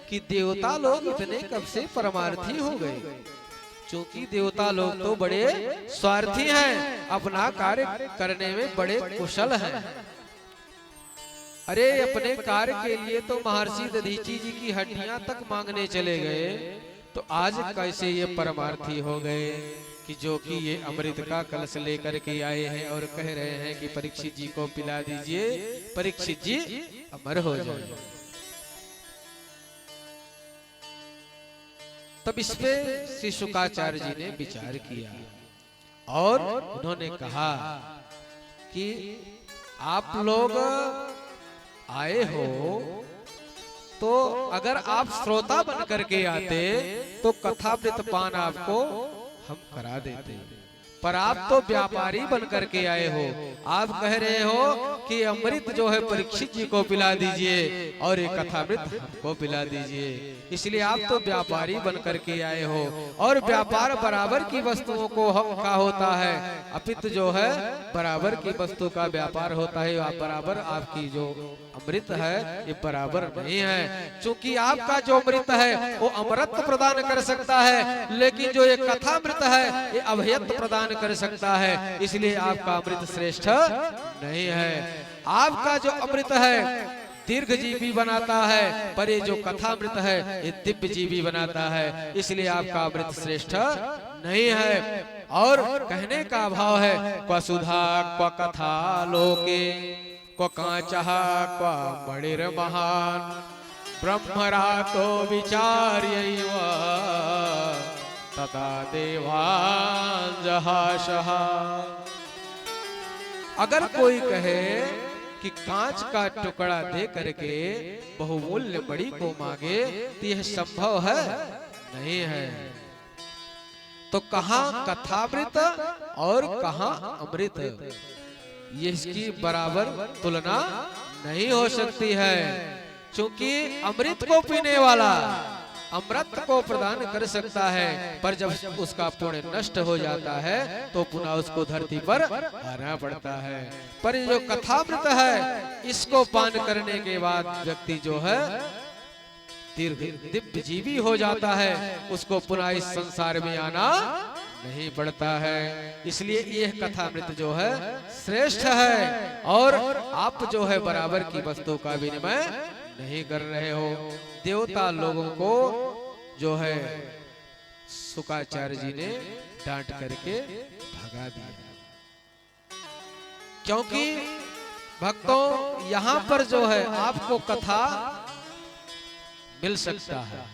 कि देवता लोग इतने कब से परमार्थी हो गए, क्योंकि देवता लोग तो बड़े स्वार्थी हैं, अपना कार्य करने में बड़े कुशल हैं। अरे अपने कार्य के लिए तो महर्षि दधीची जी की हड्डियां तक मांगने चले गए, तो आज कैसे ये परमार्थी हो गए कि जो कि ये अमृत का कलश लेकर के आए हैं और कह रहे हैं कि परीक्षित जी को पिला दीजिए, परीक्षित जी अमर हो जाए। तब इस पे श्री शुकाचार्य जी ने विचार किया और उन्होंने कहा कि आप लोग आए हो तो अगर आप श्रोता बन करके आते तो कथामृत पान आपको हम करा देते, पर आप तो व्यापारी बन करके आए हो। आप कह रहे हो कि अमृत जो है परीक्षित जी को पिला दीजिए और ये कथामृत हमको पिला दीजिए, इसलिए आप तो व्यापारी बन करके आए हो। और व्यापार बराबर की वस्तुओं को का होता है, अपितु जो है बराबर की वस्तु का व्यापार होता है। आप बराबर आपकी जो अमृत है ये बराबर नहीं है, क्योंकि आपका जो अमृत है वो अमृत प्रदान कर सकता है, लेकिन जो ये कथामृत है ये अभयत्व प्रदान कर सकता है, इसलिए आपका अमृत श्रेष्ठ नहीं है। आपका जो अमृत है दीर्घ जीवी बनाता है, पर ये जो कथामृत है ये दिव्य जीवी बनाता है, इसलिए आपका अमृत श्रेष्ठ नहीं है। और कहने का भाव है क्व सुधा क्व कथा लोके क्व कांचः क्व मणिर्महान् ब्रह्मरातो विचार्यैव तथा देवान् जहाशः। अगर कोई कहे कि कांच का टुकड़ा दे करके बहुमूल्य मणि को मांगे तो यह संभव है? नहीं है। तो कहां कथामृत और कहां अमृत, ये इसकी बराबर तुलना नहीं हो सकती है, क्योंकि अमृत को पीने वाला अमृत को प्रदान कर सकता है, पर जब उसका पुण्य नष्ट हो जाता है तो पुनः उसको धरती पर आना पड़ता है। पर जो कथामृत है इसको पान करने के बाद व्यक्ति जो है दिव्य जीवी हो जाता है, उसको पुनः इस संसार में आना नहीं पड़ता है। इसलिए यह कथामृत जो है श्रेष्ठ है, और आप जो है बराबर की वस्तु का विनिमय नहीं कर रहे हो। देवता लोगों को जो है शुक्राचार्य जी ने डांट करके भगा दिया, क्योंकि भक्तों यहाँ पर जो है आपको कथा मिल सकता है,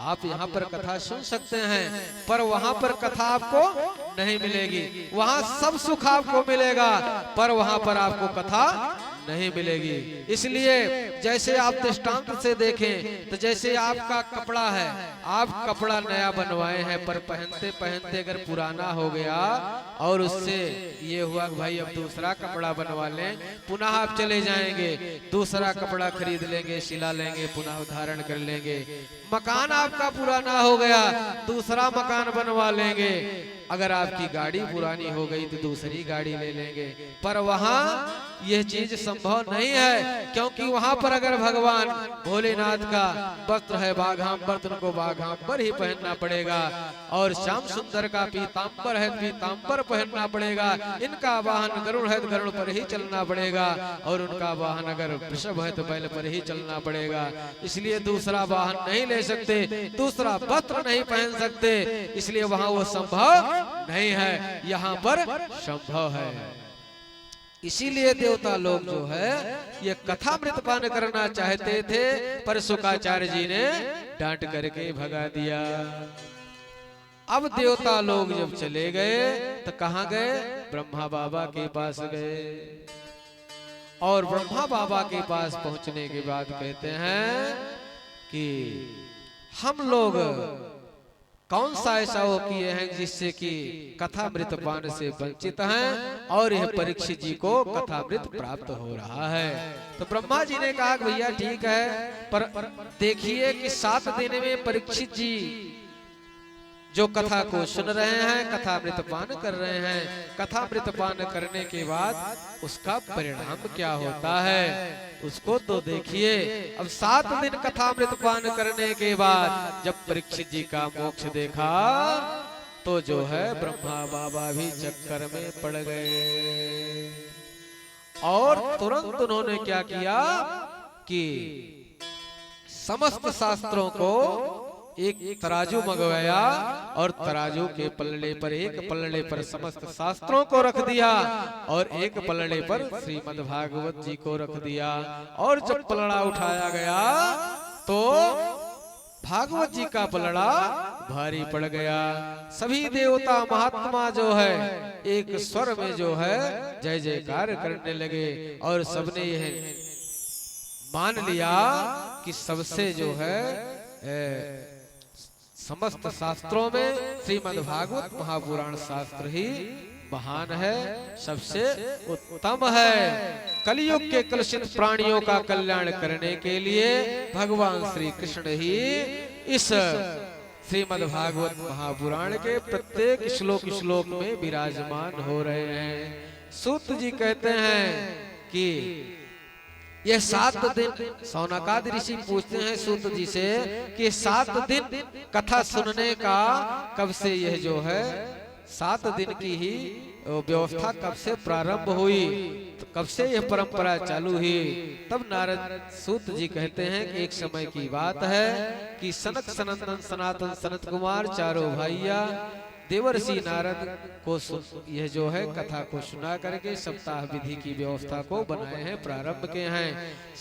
आप यहाँ पर कथा सुन सकते हैं, पर वहां पर कथा आपको नहीं मिलेगी। वहां सब सुख आपको मिलेगा, पर वहां पर आपको कथा नहीं मिलेगी। इसलिए जैसे आप दृष्टांत से देखें तो जैसे आपका कपड़ा है, आप कपड़ा नया बनवाए हैं, पर पहनते पहनते अगर पुराना हो गया और उससे ये हुआ कि भाई अब दूसरा कपड़ा बनवा लें, पुनः आप चले जाएंगे, दूसरा कपड़ा खरीद लेंगे, सिला लेंगे, पुनः धारण कर लेंगे। मकान आपका पुराना हो गया, दूसरा मकान बनवा लेंगे। अगर आपकी गाड़ी पुरानी हो गई तो दूसरी गाड़ी ले लेंगे, पर वहां यह चीज संभव नहीं है, क्योंकि वहां पर अगर भगवान भोलेनाथ का वस्त्र है बाघांबर, उनको बाघांबर ही पहनना पड़ेगा, और श्याम सुंदर का पीतांबर है पीतांबर पहनना पड़ेगा, इनका वाहन गरुड़ है तो गरुड़ पर ही चलना पड़ेगा, और उनका वाहन अगर वृषभ है तो बैल पर ही चलना पड़ेगा। इसलिए दूसरा वाहन नहीं ले सकते, दूसरा वस्त्र नहीं पहन सकते, इसलिए वहां वो संभव नहीं है, यहाँ पर संभव है। इसीलिए देवता लोग जो है ये कथामृत पान करना चाहते थे, पर शुक्राचार्य जी ने डांट करके भगा दिया। अब देवता लोग जब चले गए तो कहाँ गए? ब्रह्मा बाबा के पास गए, और ब्रह्मा बाबा के पास पहुंचने के बाद कहते हैं कि हम लोग कौन सा ऐसा वो किए हैं जिससे कि कथामृत पान से वंचित हैं, और यह परीक्षित जी को कथामृत प्राप्त हो रहा है। तो ब्रह्मा जी ने कहा भैया ठीक है, पर देखिए कि 7 दिन में परीक्षित जी जो कथा को सुन रहे हैं, कथामृत पान कर रहे हैं, कथामृत पान करने के बाद उसका परिणाम क्या होता है उसको तो देखिए। अब 7 दिन कथामृत पान करने के बाद जब परीक्षित जी का मोक्ष देखा तो जो है ब्रह्मा बाबा भी चक्कर में पड़ गए, और तुरंत उन्होंने क्या किया कि समस्त शास्त्रों को एक तराजू मंगवाया, और तराजू के पलड़े पर एक पलड़े पर समस्त शास्त्रों को रख दिया, और एक पलड़े पर श्रीमद् भागवत जी को रख दिया। और जब पलड़ा उठाया गया तो भागवत जी का पलड़ा भारी पड़ गया। सभी देवता महात्मा जो है एक स्वर में जो है जय जयकार करने लगे और सबने यह मान लिया कि सबसे जो है समस्त शास्त्रों में श्रीमद् भागवत महापुराण शास्त्र ही महान है, सबसे उत्तम है। कलयुग के कलुषित प्राणियों का कल्याण करने के लिए भगवान श्री कृष्ण ही इस श्रीमद् भागवत महापुराण के प्रत्येक श्लोक में विराजमान हो रहे हैं। सूत जी कहते हैं कि यह 7 दिन, सौनकादि ऋषि पूछते हैं सूत जी से कि 7 दिन कथा सुनने का कब से यह जो है 7 दिन की ही व्यवस्था कब से प्रारंभ हुई, तो कब से यह परंपरा चालू हुई। तब नारद सूत जी कहते हैं कि एक समय की बात है कि सनक सनंदन सनातन सनत कुमार चारों भाइया देवर्षि नारद को यह जो है कथा को सुना करके सप्ताह विधि की व्यवस्था को बनाए हैं, प्रारंभ के हैं।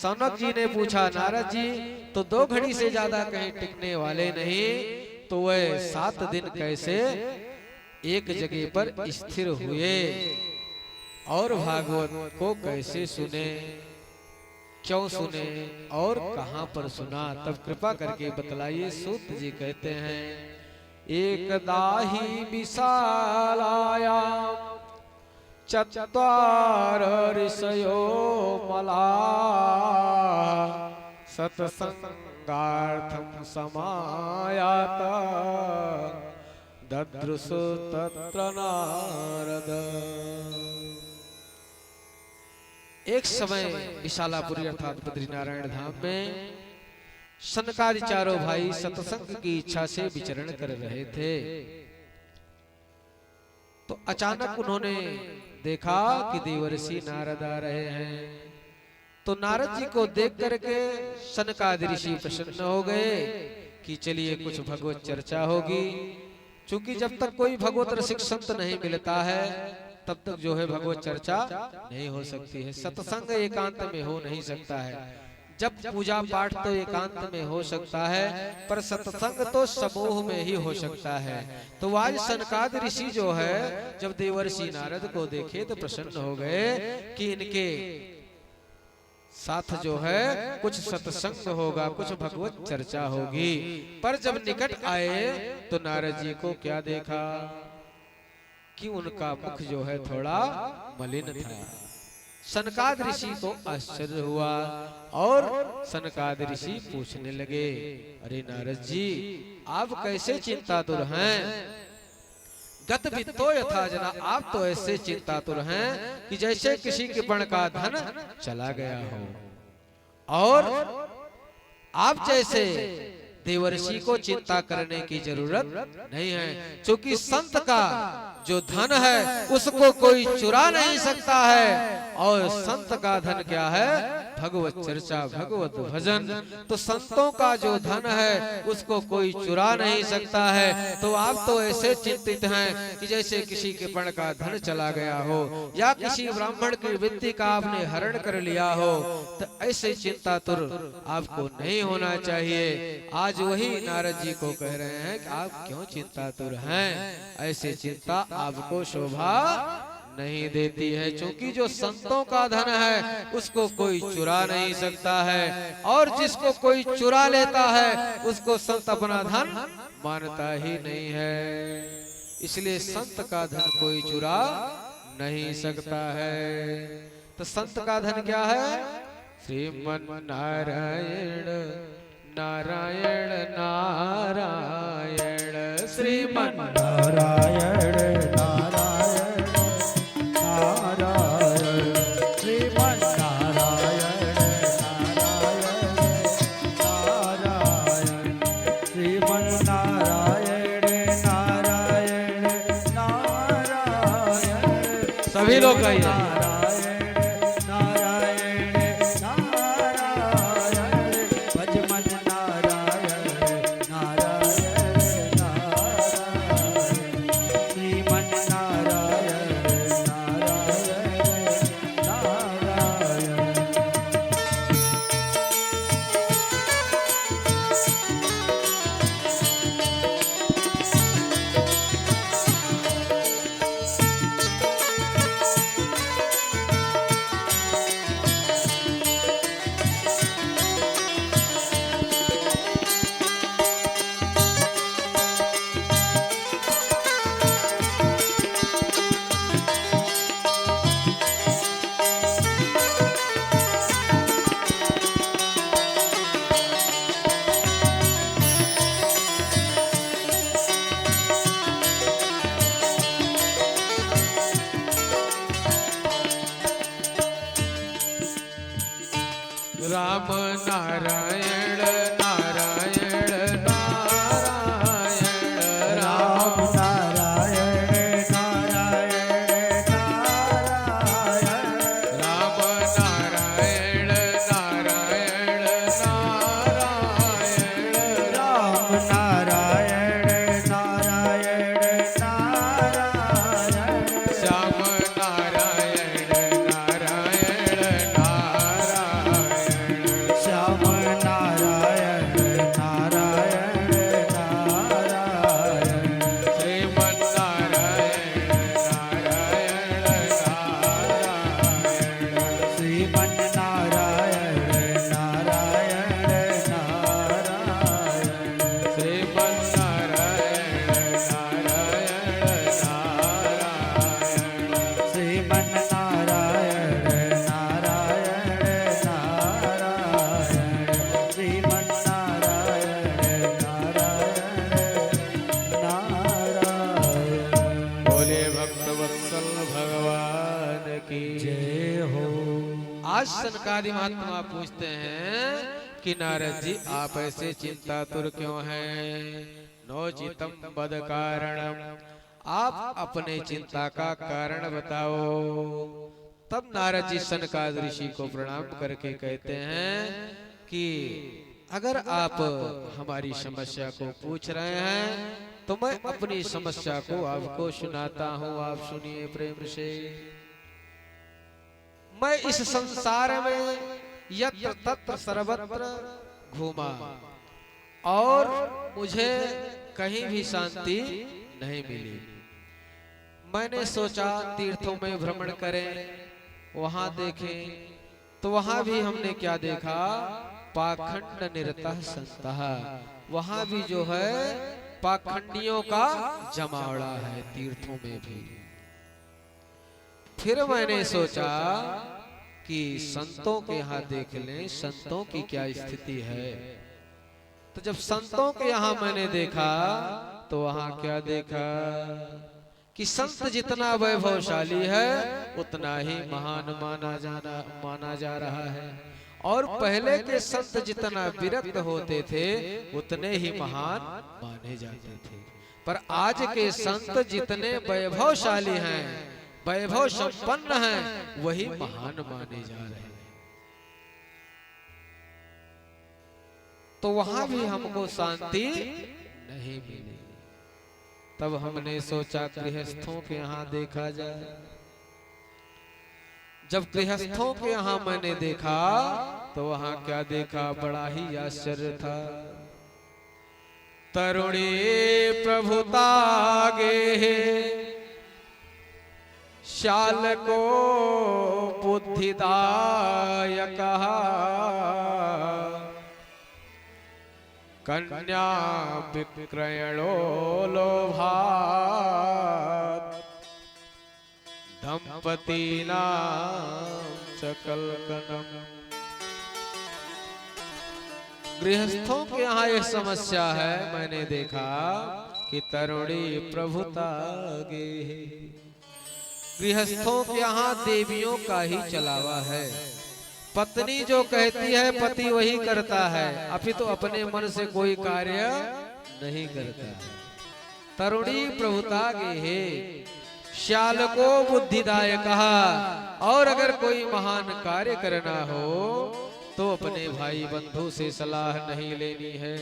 सौनक जी ने पूछा नारद जी तो 2 घड़ी से ज्यादा कहीं टिकने वाले नहीं, तो वह 7 दिन कैसे एक जगह पर स्थिर हुए और भागवत को कैसे सुने, क्यों सुने और कहां पर सुना, तब कृपा करके बतलाइए। सूत जी कहते हैं एकदाहि विशालाया चत्वार ऋषयो मला सत्संगार्थं समायाता ददृशु तत्र नारद। एक समय विशालापुरी अर्थात बद्रीनारायण धाम में सनकादि चारों भाई सत्संग की इच्छा से विचरण कर रहे थे, तो अचानक उन्होंने देखा कि देवर्षि नारद आ रहे हैं। तो नारद जी को देख करके सनकादि ऋषि प्रसन्न हो गए कि चलिए कुछ भगवत चर्चा होगी। क्योंकि जब तक कोई भगवत रसिक संत नहीं मिलता है तब तक जो है भगवत चर्चा नहीं हो सकती है। सत्संग एकांत में हो नहीं सकता है। जब पूजा पाठ तो एकांत में हो सकता है, पर सत्संग तो समूह में ही हो सकता है। तो आज सनकादि ऋषि जो है जब देवर्षि नारद को देखे तो प्रसन्न हो गए कि इनके साथ जो है कुछ सत्संग होगा, कुछ भगवत चर्चा होगी। पर जब निकट आए तो नारद जी को क्या देखा कि उनका मुख जो है थोड़ा मलिन था। सनकादि ऋषि को आश्चर्य हुआ और सनकादि ऋषि पूछने लगे, अरे नारद जी आप कैसे चिंतातुर हैं? गत वित्तो यथा जना, आप तो ऐसे चिंतातुर हैं कि जैसे किसी के पण का धन चला गया हो। और आप जैसे देवर्षि को चिंता करने की जरूरत नहीं है, क्योंकि संत का जो धन है उसको कोई चुरा नहीं सकता है। और संत का धन क्या है? भगवत चर्चा, भगवत भजन। तो संतों का जो धन है उसको कोई चुरा नहीं सकता है। तो आप तो ऐसे चिंतित हैं कि जैसे किसी के पण का धन चला गया हो या किसी ब्राह्मण की वित्ती का आपने हरण कर लिया हो। तो ऐसे चिंतातुर आपको नहीं होना चाहिए। आज वही नारद जी को कह रहे हैं कि आप क्यों चिंतातुर हैं? ऐसे चिंता आपको शोभा नहीं देती है, क्योंकि जो संतों का धन है उसको कोई चुरा नहीं सकता है। और जिसको कोई चुरा लेता है उसको संत अपना धन मानता ही नहीं है। इसलिए संत का धन कोई चुरा नहीं सकता है। तो संत का धन क्या है? श्रीमन नारायण नारायण नारायण, श्रीमन नारायण नारायण नारायण, श्रीमन नारायण नारायण नारायण, श्रीमन नारायण नारायण नारायण। सभी लोग गाइए। आज सनकादि महात्मा पूछते हैं कि नारद जी आप ऐसे चिंतातुर क्यों हैं? नोचितम बद कारणम, आप अपने चिंता का कारण बताओ। तब नारद जी सनकाद ऋषि को प्रणाम करके कहते हैं कि अगर आप हमारी समस्या को पूछ रहे हैं तो मैं अपनी समस्या को आपको सुनाता हूँ, आप सुनिए प्रेम से। मैं इस संसार में यत्र तत्र सर्वत्र घूमा और मुझे कहीं भी शांति नहीं मिली। मैंने सोचा तीर्थों में भ्रमण करें, वहां देखें, तो वहां भी हमने क्या देखा? पाखंड निरतः संतः, वहां भी जो है पाखंडियों का जमावड़ा है तीर्थों में भी। फिर मैंने सोचा कि संतों के यहाँ देख लें, संतों की क्या स्थिति है। तो जब संतों के यहाँ मैंने देखा तो वहां क्या देखा कि संत जितना वैभवशाली है उतना ही महान माना जा रहा है, और पहले के संत जितना विरक्त होते थे उतने ही महान माने जाते थे। पर आज के संत जितने वैभवशाली हैं, वैभव संपन्न हैं, वही महान माने जा रहे हैं। तो वहां भी हमको शांति नहीं मिली। तब हमने सोचा गृहस्थों के यहाँ देखा जाए। जब गृहस्थों के यहाँ मैंने देखा तो वहां क्या देखा? बड़ा ही आश्चर्य था। तरुणी प्रभुतागे शाल को बुद्धिदायक कन्या विक्रयणो लोभात् दंपतीनां च कलकनम। गृहस्थों के यहाँ यह समस्या है। मैंने देखा कि तरुणी प्रभुता गे, गृहस्थों के यहाँ देवियों का ही चलावा है। पत्नी जो कहती है पति वही करता है, अभी तो अपने मन से कोई कार्य नहीं करता है। तरुणी प्रभुता गे है, श्याल को बुद्धिदायक, और अगर कोई महान कार्य करना हो तो अपने भाई बंधु से सलाह नहीं लेनी है,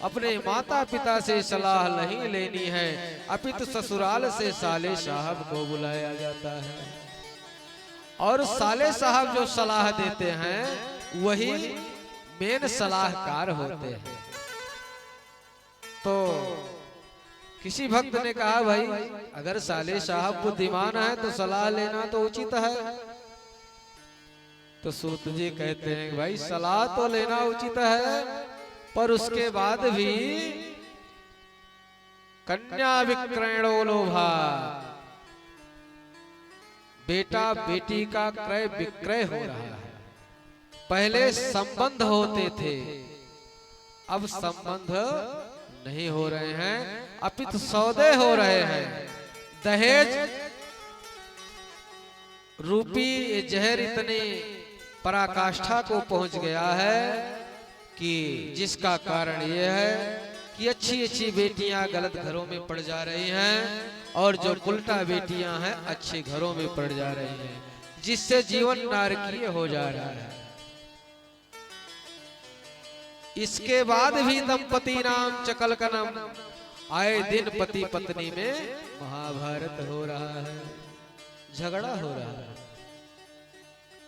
अपने माता पिता से सलाह नहीं लेनी है, अपितु ससुराल से साले साहब को बुलाया जाता है। और साले साहब जो सलाह देते हैं वही मेन सलाहकार होते हैं। तो किसी भक्त ने कहा भाई अगर साले साहब बुद्धिमान है तो सलाह लेना तो उचित है। तो सूत जी कहते हैं भाई सलाह तो लेना उचित है, पर उसके बाद भी कन्या विक्रयणो लोभा, बेटा बेटी का क्रय विक्रय हो रहा है। पहले संबंध होते थे, अब संबंध नहीं हो रहे हैं, अपितु सौदे हो रहे हैं। दहेज रूपी ये जहर इतने पराकाष्ठा को पहुंच गया है कि जिसका कारण यह है कि अच्छी अच्छी बेटियां गलत घरों में पड़ जा रही हैं और जो उल्टा बेटियां हैं अच्छे घरों में पड़ जा रही हैं, जिससे जीवन नारकीय हो जा रहा है। इसके बाद भी दंपति नाम चकलकनम, आए दिन पति पत्नी में महाभारत हो रहा है, झगड़ा हो रहा है।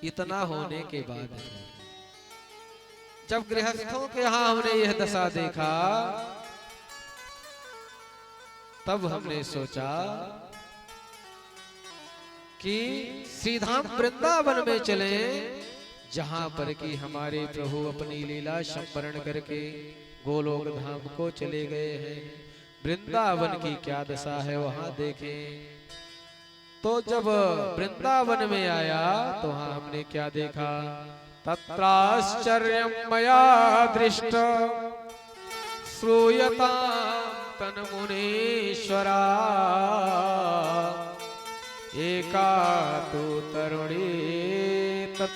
इतना होने के बाद जब गृहस्थों के यहां हमने यह दशा देखा तब हमने सोचा कि श्रीधाम वृंदावन में चले, जहां पर कि हमारे प्रभु अपनी लीला संवरण करके गोलोक धाम को चले गए हैं। वृंदावन की क्या दशा है वहां देखें। तो जब वृंदावन में आया तो वहां हमने क्या देखा? तत्राश्चर्यं मया दृष्ट श्रूयतां तन्मुनीश्वरा, एका तु तरुणी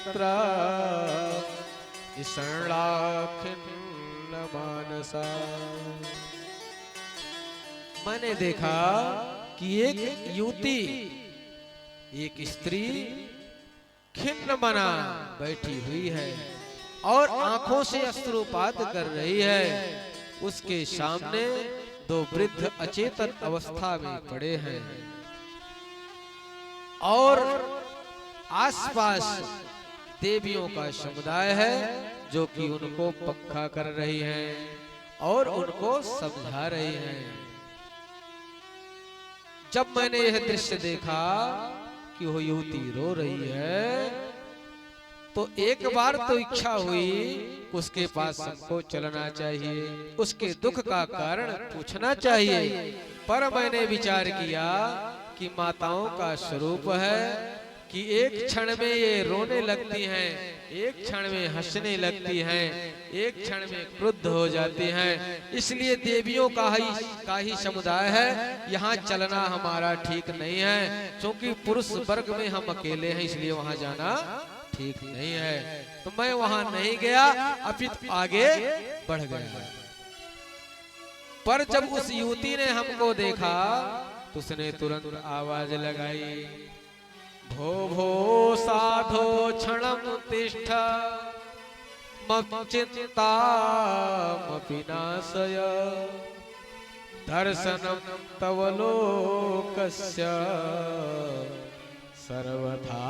सत्र शरणाखिन्न मानसा। मैंने देखा कि एक युवती, एक स्त्री खिन्न मना बैठी हुई है और आंखों से अश्रुपात कर रही है। उसके सामने दो वृद्ध अचेतन अवस्था में पड़े हैं और आसपास देवियों का समुदाय है जो कि उनको पंखा कर रही हैं और उनको समझा रही हैं। जब मैंने यह दृश्य देखा कि वो युवती रो रही है तो एक बार तो इच्छा हुई उसके पास हमको चलना चाहिए, उसके दुख का कारण पूछना चाहिए। पर मैंने विचार किया कि माताओं का स्वरूप है कि एक क्षण में ये रोने लगती हैं, एक क्षण में हंसने लगती हैं, एक क्षण में क्रुद्ध हो जाती हैं। इसलिए देवियों का ही समुदाय है, यहाँ चलना हमारा ठीक नहीं है, क्योंकि पुरुष वर्ग में हम अकेले हैं, इसलिए वहाँ जाना ठीक नहीं है। तो मैं वहाँ नहीं गया, अपितु आगे बढ़ गया। पर जब उस युवती ने हमको देखा तो उसने तुरंत आवाज लगाई, भो भो साधो क्षणम तिष्ठ मच्चिंतामपि नाशय दर्शनम तव लोकस्य सर्वथा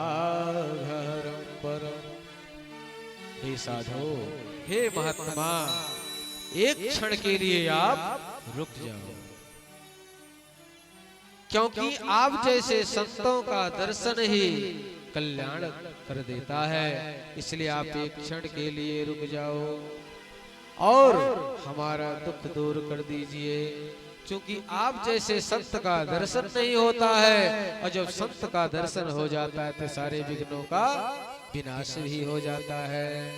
घरं परम। हे साधो, हे महात्मा, एक क्षण के लिए आप रुक जाओ, क्योंकि आप जैसे संतों का दर्शन ही कल्याण कर देता है। इसलिए आप एक क्षण के लिए रुक जाओ और हमारा दुख दूर कर दीजिए, क्योंकि आप जैसे संत का दर्शन नहीं होता है, और जब संत का दर्शन हो जाता है तो सारे विघ्नों का विनाश भी हो जाता है।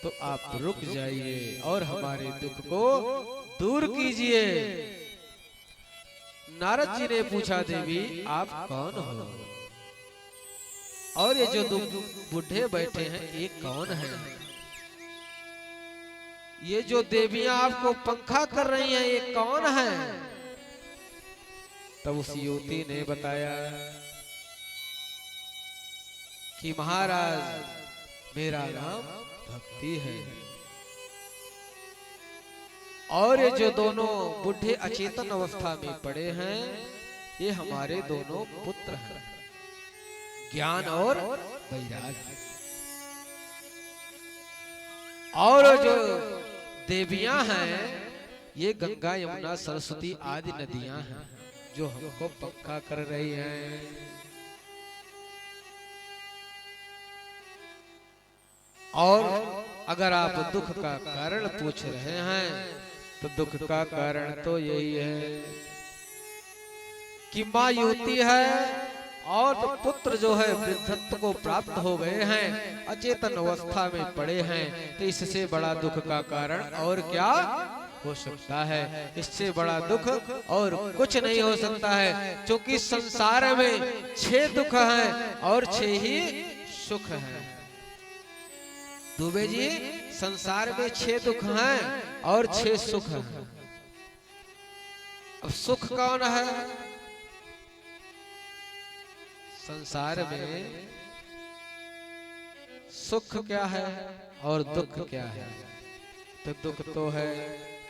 तो आप रुक जाइए और हमारे दुख को दूर कीजिए। नारद जी ने पूछा, देवी आप कौन हो और ये जो दो बूढ़े बैठे हैं ये कौन है? ये जो देवियां आपको पंखा कर रही हैं ये कौन है? तब उस युवती ने बताया कि महाराज मेरा नाम भक्ति है और ये जो दोनों बुढ़े अचेतन अवस्था में पड़े हैं ये हमारे दोनों पुत्र हैं, ज्ञान और वैराग्य। और जो देवियां हैं ये गंगा यमुना सरस्वती आदि नदियां हैं जो हमको पंखा कर रही हैं। और अगर आप दुख का कारण पूछ रहे हैं तो दुख का कारण तो यही है कि माँ युवती है और तो पुत्र जो है वृद्धत्व को प्राप्त हो गए हैं, अचेतन अवस्था में पड़े हैं। तो इससे बड़ा दुख का कारण और क्या हो सकता है? इससे बड़ा दुख और कुछ नहीं हो सकता है, क्योंकि संसार में 6 दुख हैं और 6 ही सुख हैं। दुबे जी, संसार में 6 दुख हैं और 6 सुख हैं। अब सुख कौन है? संसार में सुख क्या है और दुख क्या है? तो दुख तो है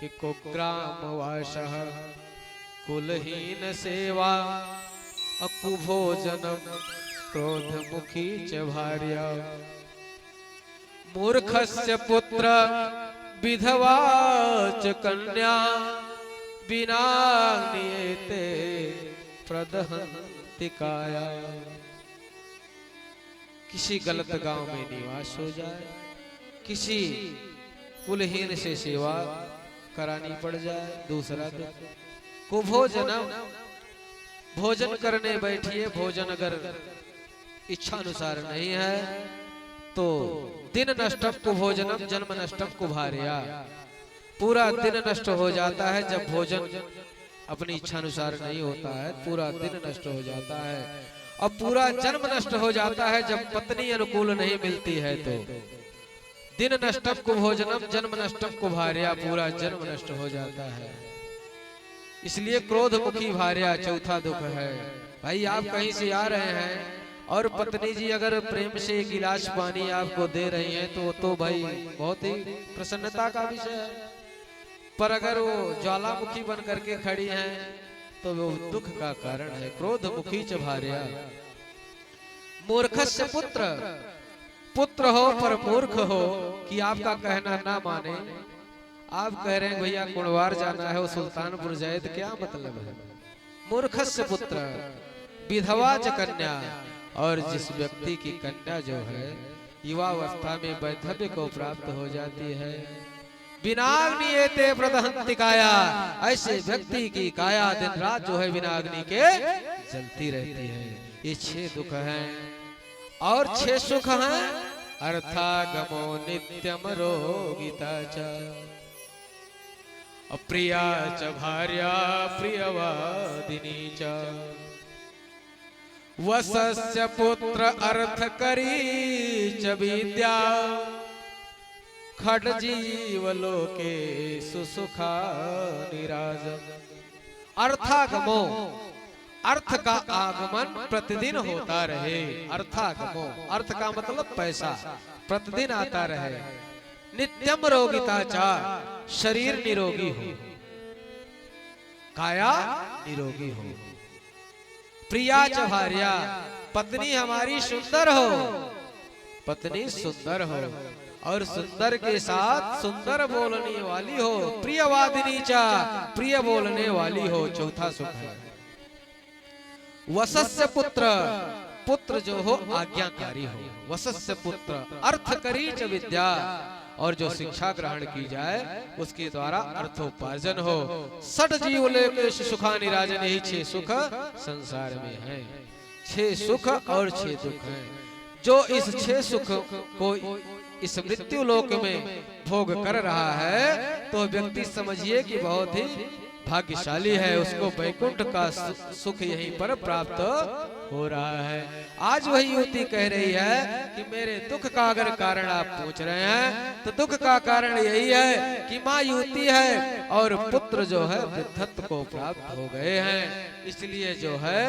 कि कुग्राम वासः कुलहीन सेवा अकुभोजनम क्रोध मुखी च भार्या मूर्खस्य पुत्र विधवा च कन्या बिना नियते प्रदहन्ति काया। किसी गलत गांव में निवास हो जाए, किसी कुलहीन से सेवा करानी पड़ जाए, दूसरा दुख कुभोजनम, भोजन करने बैठिए, भोजन अगर इच्छा अनुसार नहीं है तो दिन नष्टम कुभोजनम जन्म नष्टम कुभार्या, पूरा दिन नष्ट हो जाता है जब भोजन अपनी इच्छा अनुसार नहीं होता है, पूरा दिन नष्ट हो जाता है। और पूरा जन्म नष्ट हो जाता है जब पत्नी अनुकूल नहीं मिलती है। तो दिन नष्टम को भोजनम जन्म नष्टम को भार्या, पूरा जन्म नष्ट हो जाता है। इसलिए क्रोध मुखी भार्या चौथा दुख है। भाई आप कहीं से आ रहे हैं और पत्नी जी अगर प्रेम से एक गिलास पानी आपको दे रही हैं तो भाई बहुत ही प्रसन्नता का विषय है। पर अगर वो ज्वालामुखी बन करके खड़ी हैं तो वो दुख का कारण है। क्रोध मुखी च भार्या। मूर्खस्य पुत्र, पुत्र हो पर मूर्ख हो कि आपका कहना ना माने। आप कह रहे हैं भैया कुणवार जाना है, वो सुल्तानपुर जाए तो क्या मतलब है। मूर्खस्य पुत्र, विधवा च कन्या, और जिस व्यक्ति की कन्या जो है युवावस्था में वैधव्य को प्राप्त हो जाती है, विनाग्नि एते प्रदहन्ति काया, ऐसे व्यक्ति की काया दिन रात जो है विनाग्नि के जलती रहती है। ये 6 दुख हैं। और 6 सुख हैं। अर्थागमो नित्यम रोगिता च, अप्रिया च भार्या प्रियवादिनी च, वसस्य पुत्र अर्थ करी च विद्या, खड जीव लोके सुसुखा निराज। अर्थागमो, अर्थ का आगमन प्रतिदिन होता रहे। अर्थागमो, अर्थ का मतलब पैसा, प्रतिदिन आता रहे। नित्यम रोगिता चा, शरीर निरोगी हो, काया निरोगी हो। प्रिया च भार्या, पत्नी हमारी सुंदर हो, पत्नी सुंदर हो और सुंदर के साथ सुंदर बोलने वाली हो। प्रियवादिनी चा, प्रिय बोलने वाली हो। चौथा सुख है। वसस्य पुत्र, पुत्र जो हो आज्ञाकारी हो। वसस्य पुत्र अर्थ करी च विद्या, और जो शिक्षा ग्रहण की जाए उसके द्वारा अर्थोपार्जन हो। सठ जीव लेके सुखा निराजन, यही 6 सुख संसार में है। 6 सुख और 6 दुख हैं। जो इस 6 सुख को इस मृत्यु लोक में भोग कर रहा है तो व्यक्ति समझिए कि बहुत ही भाग्यशाली है। उसको वैकुंठ का सुख यहीं पर प्राप्त हो रहा है। आज वही युवती कह रही है कि मेरे दुख का अगर कारण आप पूछ रहे हैं तो दुख का कारण यही है कि माँ युवती है और पुत्र जो है वृद्धत्व को प्राप्त हो गए हैं। इसलिए जो है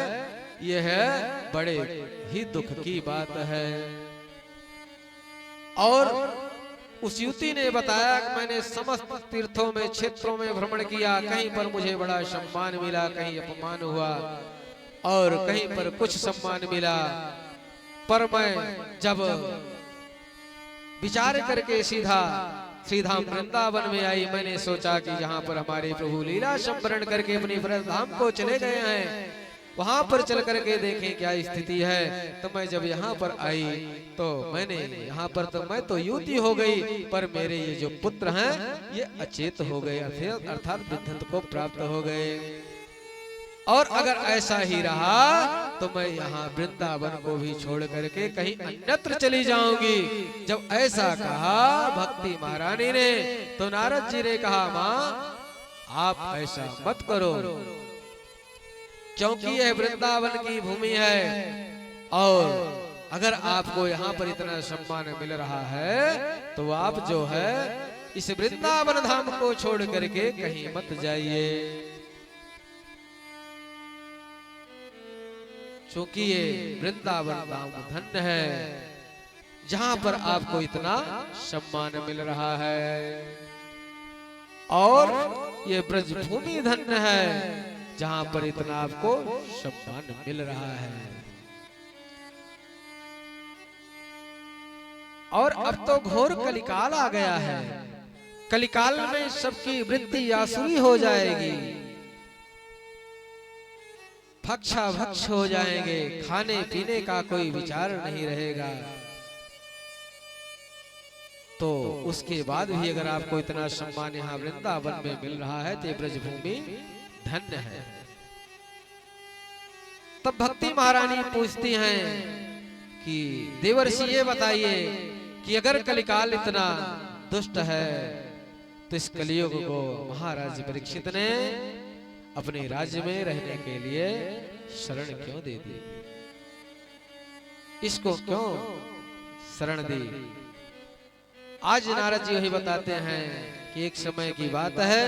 यह बड़े ही दुख की बात है। और उस युवती ने बताया कि मैंने समस्त तीर्थों में क्षेत्रों में भ्रमण किया, कहीं पर मुझे बड़ा सम्मान मिला, कहीं अपमान हुआ और कहीं पर कुछ सम्मान मिला। पर मैं जब विचार करके सीधा वृंदावन में आई, मैंने सोचा कि यहाँ पर हमारे प्रभु लीला संवरण करके अपनी धाम को चले गए हैं, वहां पर चल करके देखें क्या स्थिति है। तो मैं जब यहाँ पर आई तो मैंने यहाँ पर तो मैं तो युवती हो गई, पर मेरे ये जो पुत्र हैं ये अचेत हो गए, अर्थात वृद्धत्व को प्राप्त हो गए। और अगर ऐसा ही रहा तो मैं यहाँ वृंदावन को भी छोड़ करके कहीं अन्यत्र चली जाऊंगी। जब ऐसा कहा भक्ति महारानी ने तो नारद जी ने कहा, माँ आप ऐसा मत करो, क्योंकि यह वृंदावन की भूमि है और अगर आपको यहाँ पर इतना सम्मान मिल रहा है तो आप जो है इस वृंदावन धाम को छोड़ करके कहीं मत जाइए, क्योंकि ये वृंदावन धाम धन्य है जहां पर आपको इतना सम्मान मिल रहा है। और ये ब्रज भूमि धन्य है जहां पर इतना आपको सम्मान मिल रहा है। और अब तो घोर कलिकाल आ गया है। कलिकाल में सबकी वृत्ति आसुरी हो जाएगी, भक्षा भक्ष हो जाएंगे, खाने पीने का कोई विचार नहीं रहेगा। तो उसके बाद भी अगर आपको इतना सम्मान यहाँ वृंदावन में मिल रहा है तो ब्रजभूमि धन्य है। तब भक्ति महारानी पूछती हैं कि देवर्षि ये बताइए कि अगर कलिकाल इतना दुष्ट है तो इस कलियुग को महाराज परीक्षित ने अपने राज्य में रहने के लिए शरण क्यों दे दी। इसको क्यों शरण दी। आज नारद जी वही बताते हैं कि एक समय की बात है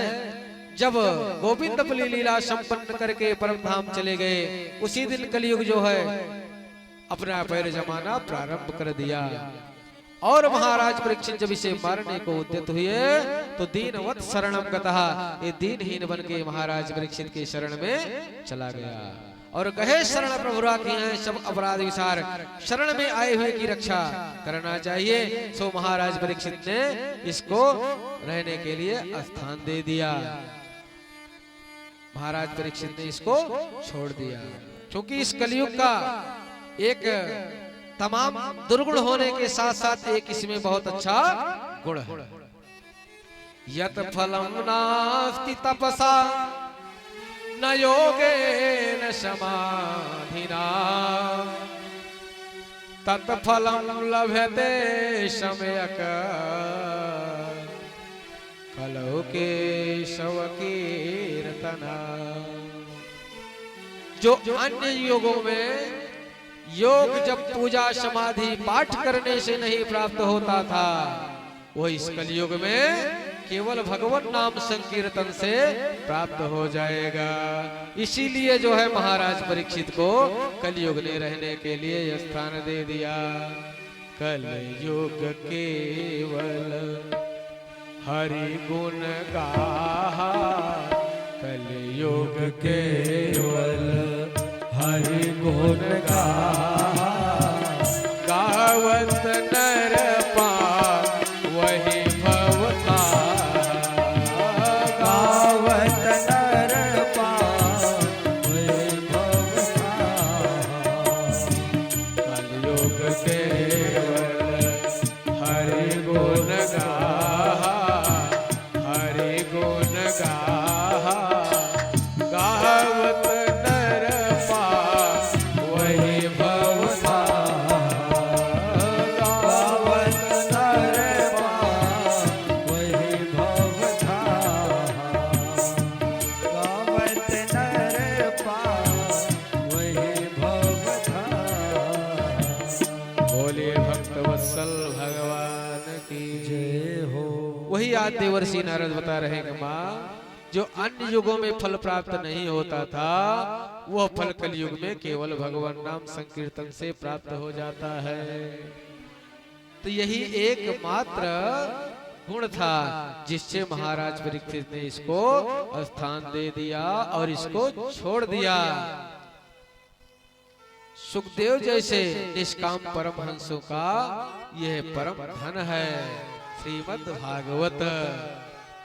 जब गोविंद अपनी लीला संपन्न करके परम धाम चले गए, उसी दिन कलयुग जो है अपना पैर जमाना प्रारंभ कर दिया। और महाराज परीक्षित जब इसे मारने को उद्यत हुए तो दीनवत शरणम गतः, ये दीनहीन बन के महाराज परीक्षित के शरण में चला गया और कहे शरण प्रभु राखी हैं सब अपराध विसार, शरण में आए हुए की रक्षा करना चाहिए। सो महाराज परीक्षित ने इसको रहने के लिए स्थान दे दिया। महाराज परीक्षित ने इसको छोड़ दिया क्योंकि इस कलयुग का एक तमाम दुर्गुण होने के साथ साथ एक इसमें बहुत अच्छा गुण है। यत फलम नास्ति तपसा न योगेन समाधिना तत्फलम लभते सम्यक् कलौ केशव कीर्तना। जो अन्य योगों में योग जब पूजा समाधि पाठ करने से नहीं प्राप्त होता था, वो इस कलयुग में केवल भगवान नाम संकीर्तन से प्राप्त हो जाएगा। इसीलिए जो है महाराज परीक्षित को कलयुग ने रहने के लिए स्थान दे दिया। कलयुग केवल हरि गुण गाहा, कलयुग केवल हरि गुण गाहा, गावत नर पार वही भवता, गावत नर पार वही भवता। कलयुग केवल हरि गुण गाहा, हरि गुण गाहा, गावत नर पार वही भवता, गावत नर पार वही भवता, गावत नर पार वही भवता। बोलिए भक्त वत्सल भगवान की जय हो। वही आज देवर्षि नारद बता रहे हैं कि माँ जो अन्य युगों में फल प्राप्त नहीं होता था, वह फल कलयुग में केवल भगवान नाम संकीर्तन से प्राप्त हो जाता है। तो यही एकमात्र गुण था जिससे महाराज परीक्षित ने इसको स्थान दे दिया और इसको छोड़ दिया। सुखदेव जैसे निष्काम परमहंसों का यह परम धन है श्रीमद् भागवत।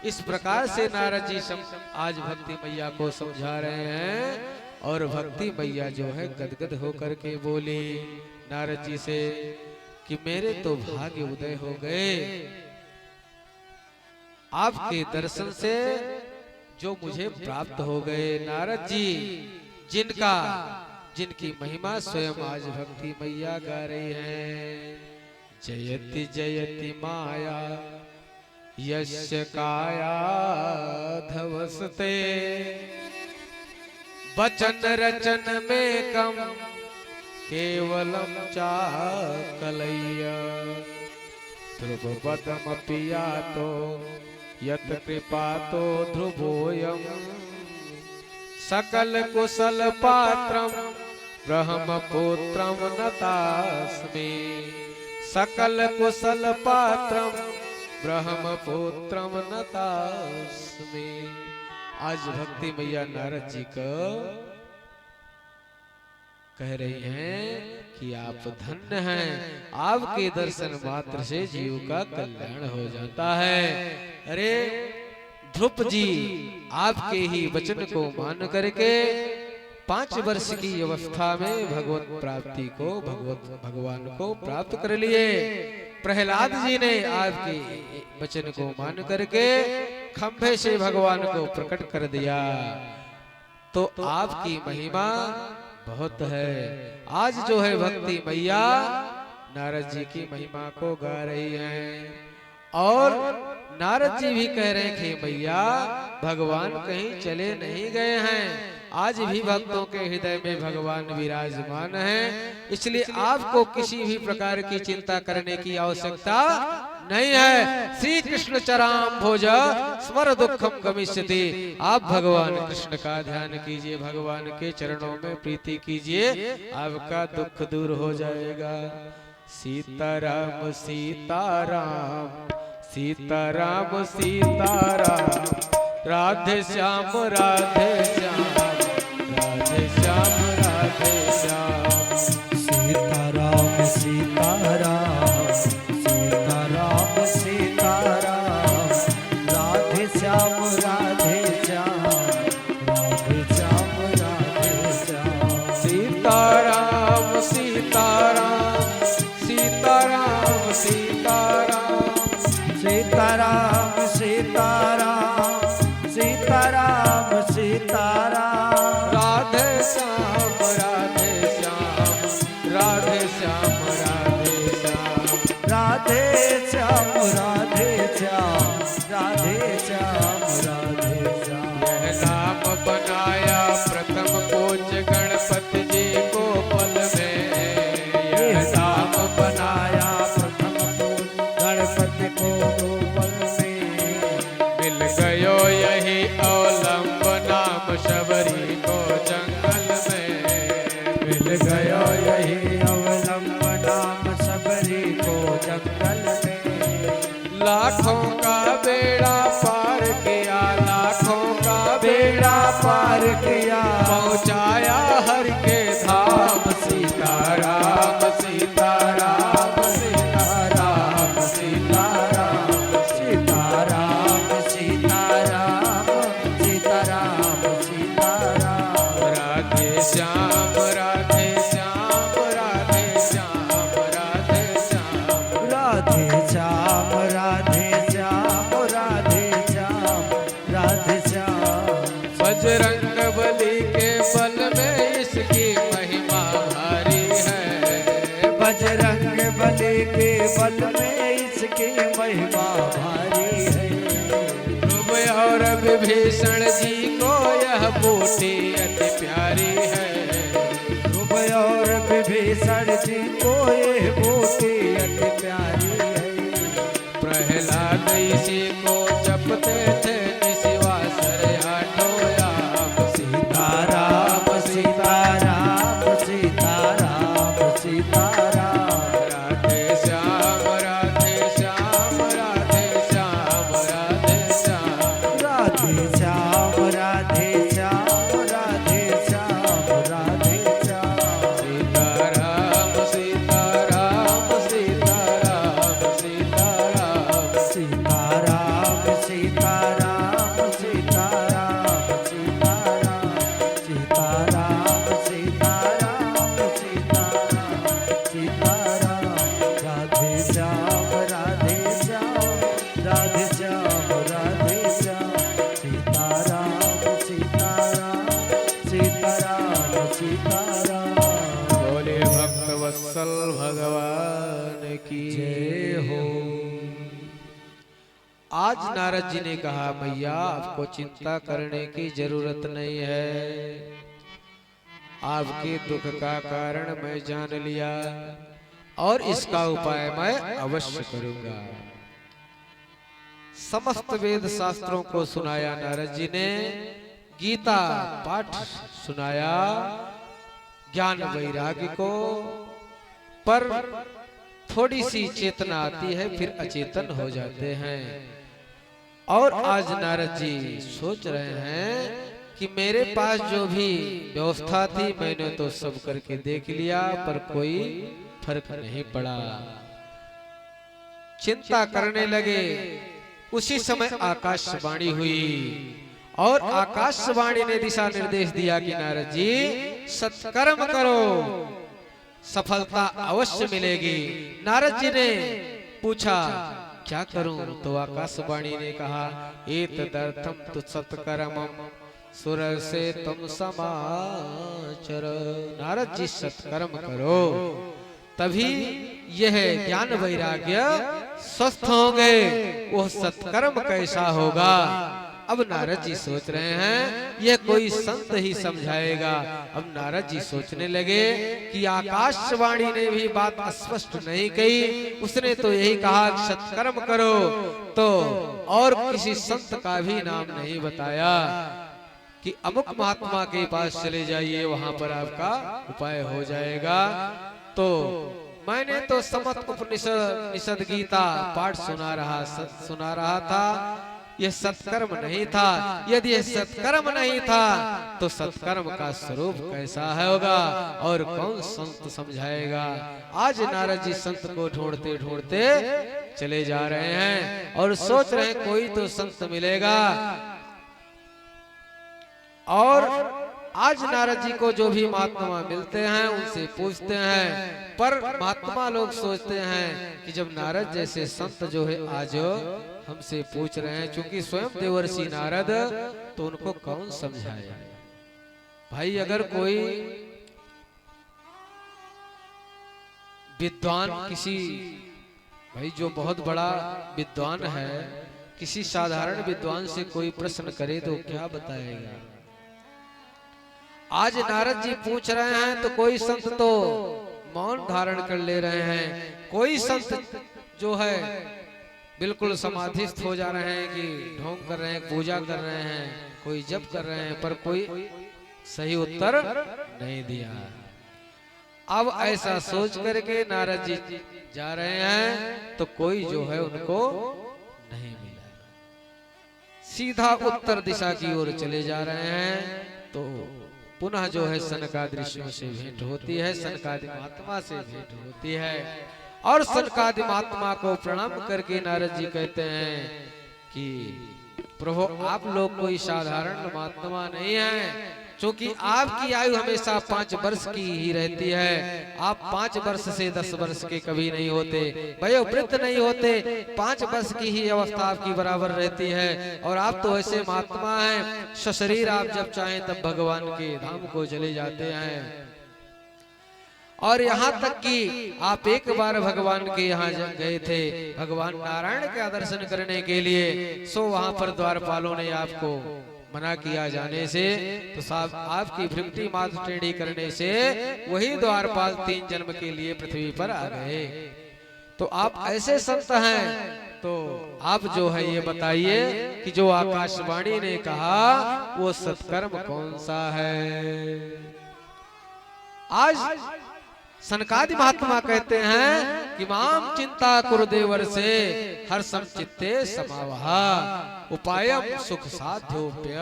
इस प्रकार से नारद जी आज भक्ति मैया को समझा रहे हैं और भक्ति मैया जो है गदगद होकर के बोली नारद जी से कि मेरे तो भाग्य उदय हो गए, आपके दर्शन से जो मुझे प्राप्त हो गए। नारद जी जिनकी महिमा स्वयं आज भक्ति मैया गा रही है। जयति जयति माया यस्य काया धवसते, वचन रचन में कम केवलम चाकलय्य, ध्रुवपदमपि यातो यत कृपातो ध्रुवोऽयं, सकल कुशल पात्रम ब्रह्मपुत्रम नतास्मि, सकल कुशल पात्रम ब्रह्मपुत्रम नतास्मि। आज भक्ति मैया नारद जी को कह रही हैं कि आप धन्य हैं, आपके दर्शन मात्र से जीव का कल्याण हो जाता है। अरे ध्रुव जी आपके ही वचन को मान करके 5 वर्ष की अवस्था में भगवत प्राप्ति को भगवान को प्राप्त कर लिए। प्रहलाद जी ने आपके वचन को मान करके खंभे से भगवान को प्रकट कर दिया। तो आपकी महिमा बहुत है। आज जो है भक्ति मैया नारद जी की महिमा को गा रही हैं और नारद जी भी कह रहे हैं कि मैया भगवान कहीं चले नहीं गए हैं, आज भी भक्तों के हृदय में भगवान विराजमान है। इसलिए आपको किसी भी प्रकार की चिंता करने की आवश्यकता नहीं है। श्री कृष्ण चराम भोज स्मर दुखम गमिष्यति। आप भगवान कृष्ण का ध्यान कीजिए, भगवान के चरणों में प्रीति कीजिए, आपका दुख दूर हो जाएगा। सीताराम सीताराम सीताराम सीताराम, राधे श्याम राधे श्याम, राधे श्याम राधे श्याम। सीताराम सीताराम सीताराम सीताराम, राधे श्याम राधे श्याम, राधे श्याम राधे श्याम। सीताराम सीताराम सीताराम सीताराम, सीताराम सीताराम सीताराम सीताराम, राधे श्याम राधे श्याम, राधे श्याम राधे श्याम। राधे श्याम राधे श्याम, राधे श्याम राधे श्याम। यह नाम बनाया प्रथम कोच गणपति जी को पल में, यह नाम बनाया प्रथम को गणपति को दो पल में। मिल गयो यही अवलंब नाम शबरी को जंगल में। मिल गयो यही अवलंब नाम सबरी को जंगल में। लाखों का बेड़ा पार किया, लाखों का बेड़ा पार किया, पहुंचाया हर के धाम। सीताराम सीताराम सीताराम सीताराम, सीताराम सीताराम सीताराम सीताराम। राधे श्याम राधे श्याम, राधे श्याम राधे श्याम। राधे श्याम राधे श्याम, राधे श्याम राधे श्याम। बजरंग बली के बल में इसकी महिमा भारी है। बजरंग बली के बल में इसकी महिमा भारी है। ध्रुव और विभीषण जी को यह बूटी अति प्यारी है। ध्रुव और विभीषण जी को ये बूटी अति प्यारी है। प्रहलाद इसी को जपते थे निशिवासर आठों याम। सीताराम सीताराम सीताराम सीताराम, राधे श्याम राधे श्याम, राधे श्याम राधे श्याम। राधे श्याम राधे श्याम, राधे श्याम राधे श्याम। सीताराम सीताराम सीताराम सीताराम। सीताराम सीताराम सीताराम सीताराम, सीताराम सीताराम सीताराम सीताराम। राधे श्याम राधे श्याम, राधे श्याम राधे श्याम। सीताराम सीताराम सीताराम सीताराम। बोले भक्त वत्सल भगवान की जय हो। आज नारद जी ने कहा, मैया आपको चिंता करने की जरूरत नहीं है। आपके दुख का कारण मैं जान लिया और इसका उपाय मैं अवश्य करूंगा। समस्त वेद शास्त्रों को सुनाया नारद जी ने, गीता पाठ सुनाया, ज्ञान वैराग्य को, पर थोड़ी सी चेतना आती है फिर अचेतन हो जाते हैं। और आज नारद जी सोच रहे हैं कि मेरे पास जो भी व्यवस्था थी मैंने तो सब करके देख लिया, पर कोई फर्क नहीं पड़ा। चिंता करने लगे। उसी समय आकाशवाणी हुई और आकाशवाणी ने दिशा निर्देश दिया कि नारद जी सत्कर्म करो, सफलता अवश्य मिलेगी। नारद जी ने पूछा क्या करूं, तो आकाशवाणी ने कहा एतदर्थम तु सत्कर्मम सुर से तुम समाचर। नारद जी सत्कर्म करो, तभी यह ज्ञान वैराग्य स्वस्थ होंगे। वह सत्कर्म कैसा होगा, अब नारद जी सोच रहे हैं यह कोई संत ही समझाएगा। अब नारद जी सोचने लगे कि आकाशवाणी ने भी बात स्पष्ट नहीं कही, उसने तो यही कहा कि सत्कर्म करो, तो और किसी संत का भी नाम नहीं बताया कि अमुक महात्मा के पास चले जाइए, वहां पर आपका उपाय हो जाएगा। तो मैंने तो समस्त उपनिषद गीता पाठ सुना रहा था, यह सत्कर्म नहीं था। यदि यह सत्कर्म नहीं था तो सत्कर्म का स्वरूप कैसा होगा और कौन संत समझाएगा। आज नारद जी संत को ढूंढते ढूंढते चले जा रहे हैं और सोच रहे हैं कोई तो संत मिलेगा। और आज नारद जी को जो भी महात्मा मिलते हैं उनसे पूछते हैं, पर महात्मा लोग सोचते हैं कि जब नारद जैसे संत जो है आज हमसे पूछ रहे हैं, क्योंकि स्वयं देवर्षि नारद, तो उनको कौन समझाए। भाई अगर कोई विद्वान किसी भाई जो बहुत बड़ा विद्वान है, किसी साधारण विद्वान से कोई प्रश्न करे तो क्या बताएगा। आज नारद जी पूछ रहे हैं तो कोई संत तो मौन धारण कर ले रहे हैं, कोई संत जो है बिल्कुल समाधिस्थ हो जा रहे हैं कि ढोंग कर रहे हैं, पूजा कर रहे हैं, कोई जप कर रहे हैं, पर कोई सही उत्तर नहीं दिया। अब ऐसा सोच करके नारद जी जा रहे हैं तो कोई जो है उनको नहीं मिला, सीधा उत्तर दिशा की ओर चले जा रहे हैं। तो पुनः जो है सनकादि ऋषियों से भेंट होती है, सनकादि महात्मा से भेंट होती है, और सनकादि महात्मा को प्रणाम करके नारद जी कहते हैं कि प्रभु आप लोग कोई साधारण महात्मा नहीं है, क्योंकि आपकी आयु हमेशा 5 वर्ष की ही रहती है। आप 5 वर्ष से 10 वर्ष के कभी नहीं होते, वयोवृद्ध नहीं होते, 5 वर्ष की ही अवस्था आपकी बराबर रहती है। और आप तो ऐसे महात्मा हैं, सशरीर आप जब चाहें तब भगवान के धाम को चले जाते हैं। और यहाँ तक कि आप एक बार भगवान के यहाँ गए थे, भगवान नारायण का दर्शन करने के लिए, सो वहां पर द्वारपालों ने आपको मना किया जाने से, तो साहब आपकी भृगुटी माथ टेढ़ी करने से वही द्वारपाल 3 जन्म के लिए पृथ्वी पर आ गए। तो आप ऐसे संत हैं, तो आप जो है ये बताइए कि जो आकाशवाणी ने कहा वो सत्कर्म कौन सा है। आज सनकादि महात्मा कहते हैं कि माम चिंता कुरुदेवर से हर चित्ते समावहा उपायम सुख साध्योप्य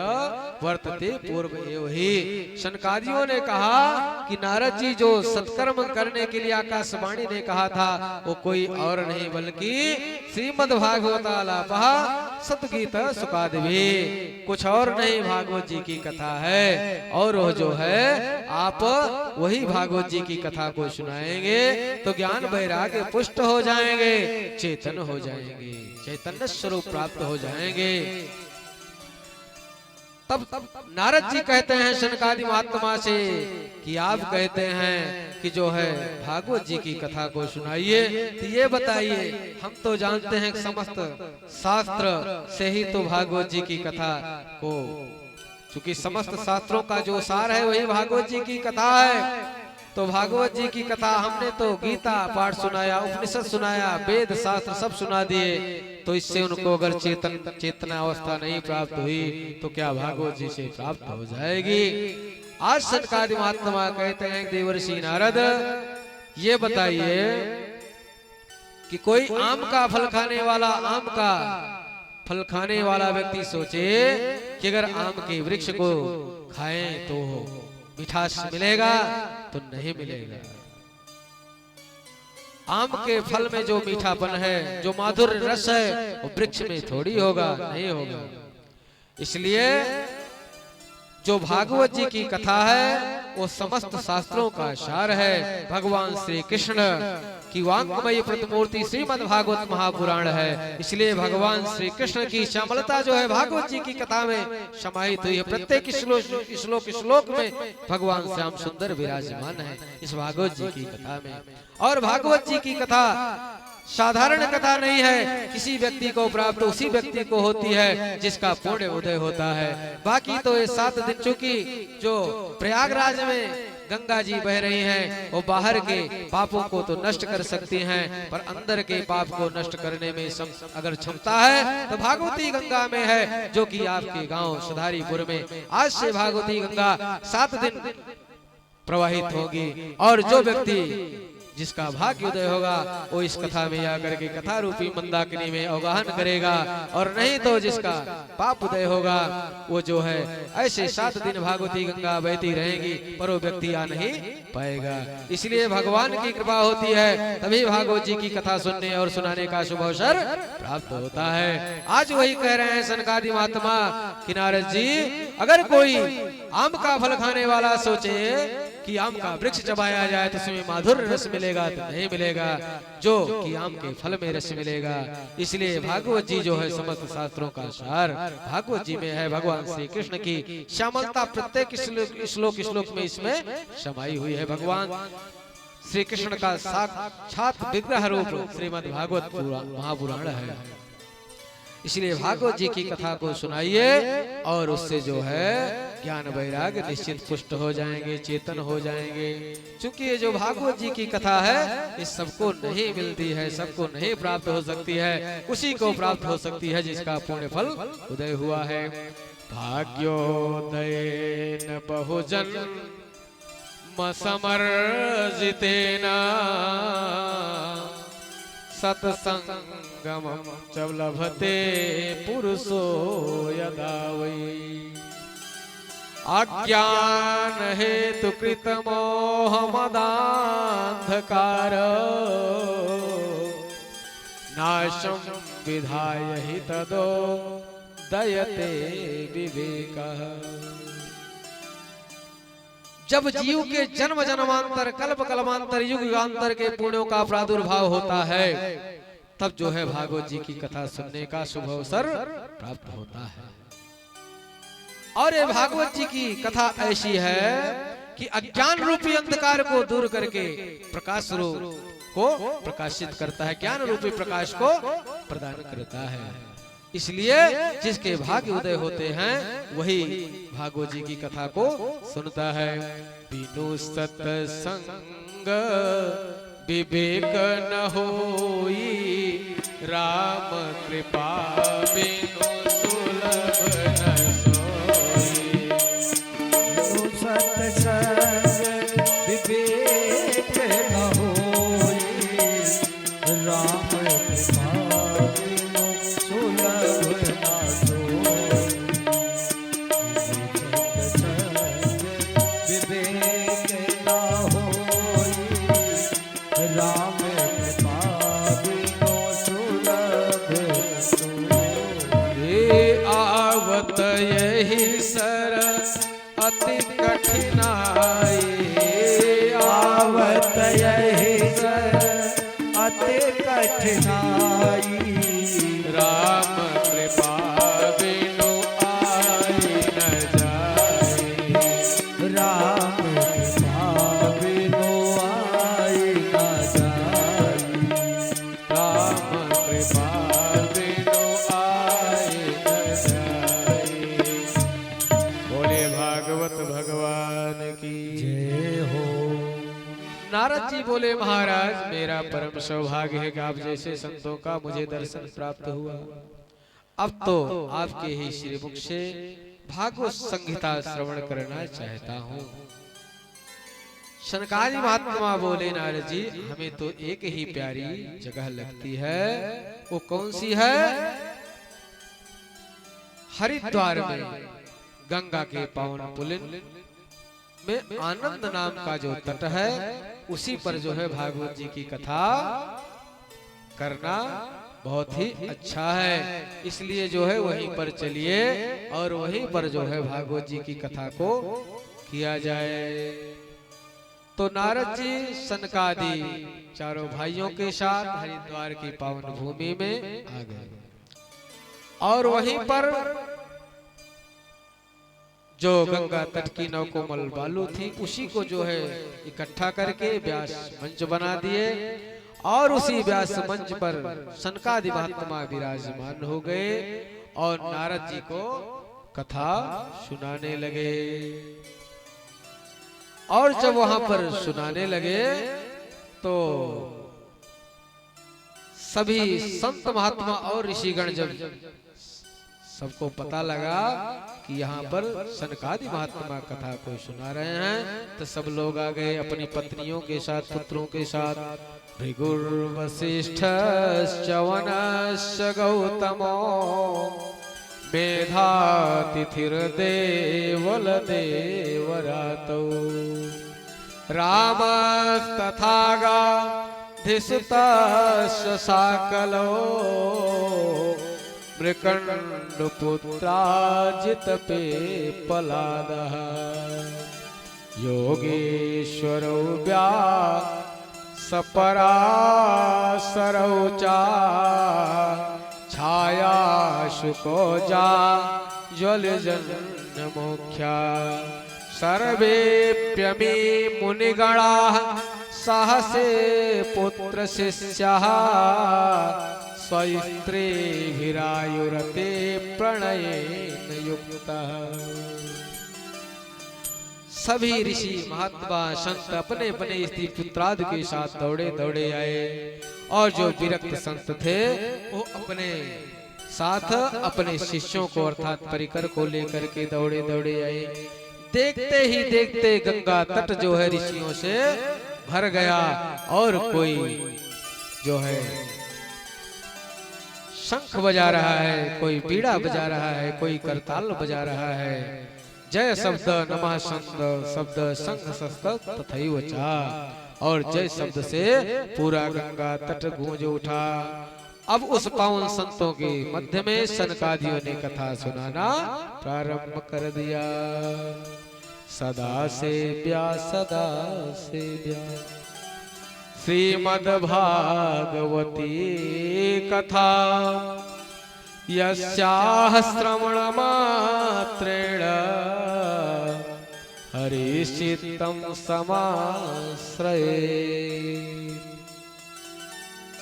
वर्तते पूर्व एव ही। सनकादियों ने कहा कि नारद जी जो सत्कर्म करने के लिए आकाशवाणी ने कहा था वो कोई और नहीं बल्कि श्रीमद् भागवतालापः सतगीत सुकादिभी, कुछ और नहीं, भागवत जी की कथा है। और वो जो है आप वही भागवत जी की कथा को सुनाएंगे तो ज्ञान वैराग्य पुष्ट हो जाएंगे, चेतन हो जाएंगे, चैतन्य स्वरूप प्राप्त हो जाएंगे। तब नारद जी कहते हैं सनकादि महात्मा से कि आप कहते हैं कि जो है भागवत जी की कथा को सुनाइए, तो ये बताइए, हम तो जानते हैं कि समस्त शास्त्र से ही तो भागवत जी की कथा को, क्योंकि समस्त शास्त्रों का जो सार है वही भागवत जी की कथा है। तो भागवत जी की कथा हमने तो गीता पाठ सुनाया, उपनिषद सुनाया, वेद शास्त्र सब सुना दिए, तो इससे उनको अगर चेतना अवस्था नहीं प्राप्त हुई तो क्या भागवत जी से प्राप्त हो जाएगी। आज सनकादि महात्मा कहते हैं देवर्षि नारद ये बताइए कि कोई आम का फल खाने वाला, आम का फल खाने वाला व्यक्ति सोचे कि अगर आम के वृक्ष को खाएं तो मिठास मिलेगा, तो नहीं मिलेगा। आम के फल में जो मीठापन है, जो माधुर्य रस है, वो वृक्ष में थोड़ी होगा, नहीं होगा। इसलिए जो भागवत जी की कथा है वो समस्त शास्त्रों का सार है। भगवान श्री कृष्ण की वांगमयी प्रतिमूर्ति श्रीमद् भागवत महापुराण है। इसलिए भगवान श्री कृष्ण की श्यामलता जो है भागवत जी की कथा में समाहित हुई है। प्रत्येक श्लोक में भगवान श्याम सुंदर विराजमान है इस भागवत जी की कथा में। और भागवत जी की कथा साधारण कथा नहीं है। किसी व्यक्ति को प्राप्त उसी व्यक्ति को होती है जिसका पुण्य उदय होता है। बाकी तो ये 7 दिन, चूंकि जो प्रयागराज में गंगा जी बह रही हैं, वो बाहर के पापों को तो नष्ट कर सकती हैं, पर अंदर के पाप को नष्ट करने में अगर क्षमता है तो भागवती गंगा में है, जो कि आपके गांव सधारीपुर में आज से भागवती गंगा 7 दिन प्रवाहित होगी। और जो व्यक्ति जिसका भाग्य उदय होगा वो इस कथा में आकर के कथा रूपी मंदाकिनी में अवगाहन करेगा, और नहीं तो जिसका पाप उदय होगा वो जो है ऐसे 7 दिन भागवती गंगा बहती रहेगी, पर वो व्यक्ति आ नहीं पाएगा। इसलिए भगवान की कृपा होती है, तभी भागवत जी की कथा सुनने और सुनाने का शुभ अवसर प्राप्त होता है। आज वही कह रहे हैं सनकादि महात्मा कि नारद जी, अगर कोई आम का फल खाने वाला सोचे कि आम का वृक्ष चबाया जाए तो उसमें माधुर्य रस मिलेगा, तो नहीं मिलेगा, जो कि आम के फल में रस मिलेगा। इसलिए भागवत जी जो है समस्त शास्त्रों का सार भागवत जी में है। भगवान श्री कृष्ण की श्यामलता प्रत्येक श्लोक में इसमें समाई हुई है। भगवान श्री कृष्ण का साक्षात विग्रह रूप श्रीमद् भागवत महापुराण है। इसलिए भागवत जी की कथा को सुनाइए और उससे जो है ज्ञान वैराग्य निश्चित पुष्ट हो जाएंगे, चेतन हो जाएंगे। क्योंकि ये जो भागवत जी की कथा है ये सबको नहीं मिलती है, सबको नहीं प्राप्त हो सकती है, उसी को प्राप्त हो सकती है जिसका पुण्य फल उदय हुआ है। भाग्योदय न बहुजन समर्जितेन सत्संगमं च लभते पुरुषो यदा वै अज्ञान हेतु कृत मोह मदान्धकार नाशं विधाय हि तदो दयते विवेकः। जब जीव के जन्म जन्मांतर कल्प कल्पांतर युग युगांतर के पुण्यों का प्रादुर्भाव होता है, तब जो है भागवत जी की कथा सुनने का शुभ अवसर प्राप्त होता है। और ये भागवत जी की कथा ऐसी है कि अज्ञान रूपी अंधकार को दूर करके प्रकाश रूप को प्रकाशित करता है, ज्ञान रूपी प्रकाश को प्रदान करता है। इसलिए जिसके भाग्य उदय होते हैं वही भागवत जी की कथा को सुनता है। बिनु सत्संग विवेक न होई, राम कृपा बिनु सुलभ न सोई। बिनु सत्संग विवेक न होई, राम कृपा बिनु सुलभ न सोई। विवेक न होई, राम कृपा बिनु सुलभ न सोई। हे आवत यही सर अति कठिनाई, आवत यही सर अति कठिनाई, राम कृपा बिनु आई न जाए। राम कृपा बिनु आई न जाई। राम कृपा बिनु आई न जाए। बोले भागवत भगवान की जय हो। नारद जी बोले, महाराज मेरा परम सौभाग्य है कि आप जैसे संतों का मुझे दर्शन प्राप्त हुआ। अब तो आपके ही श्री मुख से भागवत संहिता श्रवण करना चाहता हूँ। सनकादि महात्मा बोले, नारद जी हमें तो एक ही प्यारी जगह लगती है, वो कौन सी है? हरिद्वार में गंगा के पावन पुलिन में आनंद नाम का जो तट है, उसी पर जो है भागवत जी की कथा करना बहुत ही अच्छा है। इसलिए जो है वहीं पर चलिए और वहीं पर जो है भागवत जी की कथा को किया जाए। तो नारद जी सनकादि चारों भाइयों के साथ हरिद्वार की पावन भूमि में आ गए और वहीं पर जो गंगा तट की नवकोमल बालू थी उसी को जो है इकट्ठा करके व्यास मंच बना दिए और उसी व्यास मंच पर सनकादि महात्मा विराजमान हो गए और नारद जी को कथा सुनाने लगे। और जब वहां पर सुनाने लगे तो सभी संत महात्मा और ऋषिगण जब सबको पता लगा कि यहाँ पर सनकादि महात्मा कथा को सुना रहे हैं, तो सब लोग आ गए अपनी पत्नियों के साथ, पुत्रों के साथ। भृगुर वशिष्ठ च्यवनश्च गौतमो मेधातिथिर् देवल देवरातो रामस्तथागा धिसुतश्च साकलो मृकण्डपुत्राजित पेपलादः योगेश्वरौ व्यासपराशरौ च छायाशुको ज्वलजन्मोख्या सर्वेप्यमी मुनिगणाः सहसे पुत्र शिष्याः स्वस्त्रीभिरायुरते प्रणयेन युक्तः। सभी ऋषि महात्मा संत अपने अपने स्त्री पुत्रादि के साथ दौड़े दौड़े आए और जो विरक्त संत थे वो अपने साथ अपने शिष्यों को अर्थात परिकर को लेकर के दौड़े दौड़े आए। देखते ही देखते गंगा तट जो है ऋषियों से भर गया और कोई जो है शंख बजा रहा है, कोई बीड़ा बजा रहा है, कोई करताल बजा रहा है। जय शब्द नमः शब्द शंख शस्त्र तथैव चा, और जय शब्द से पूरा गंगा तट गूंज उठा। अब उस पावन संतों के मध्य में सनकादियों ने कथा सुनाना प्रारंभ कर दिया। सदा से व्यास श्रीमद्भागवती कथा यस्याः श्रवणमात्रेण हरिश्चित्तं समाश्रये।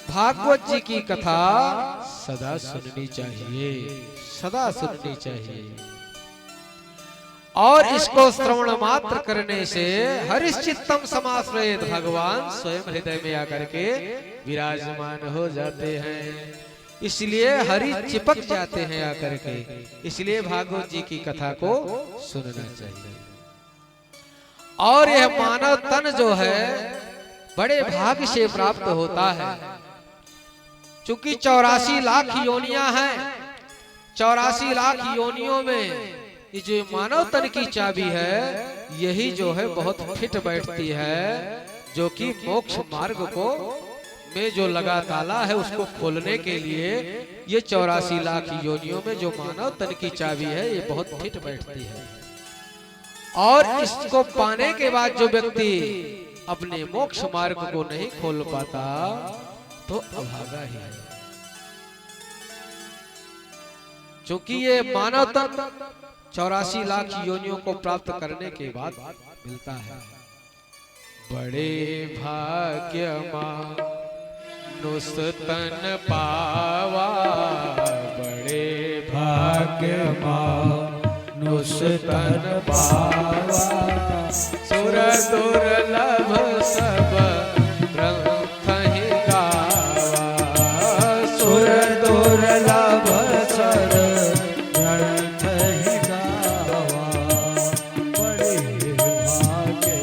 भागवत जी की कथा सदा सुननी चाहिए, सदा सुननी चाहिए। और इसको श्रवण मात्र करने से हरिश्चित्तम समाश्रयेत, भगवान स्वयं हृदय में आकर के विराजमान हो जाते हैं। इसलिए हरि चिपक जाते हैं आकर के। इसलिए भागवत जी की कथा को सुनना चाहिए। और यह मानव तन जो है बड़े भाग्य से प्राप्त होता है, चूंकि 84 लाख योनियां हैं। 84 लाख योनियों में ये जो मानव तन की चाबी है यही जो है बहुत फिट बैठती है, जो कि मोक्ष मार्ग को में जो लगा ताला है उसको खोलने के लिए ये 84 लाख योनियों में जो मानव तन की चाबी है ये बहुत फिट बैठती है। और इसको पाने के बाद जो व्यक्ति अपने मोक्ष मार्ग को नहीं खोल पाता तो अभागा ही है। क्योंकि ये मानव तन 84 लाख योनियों को प्राप्त करने के बाद मिलता है। बड़े भाग्य नुस्तन पावा, बड़े भाग्य नुस्तन पावा, सुर दुर्लभ सब ग्रंथ ही गावा, सुर दुर्लभ सब ग्रंथ ही गावा। बड़े भाग्य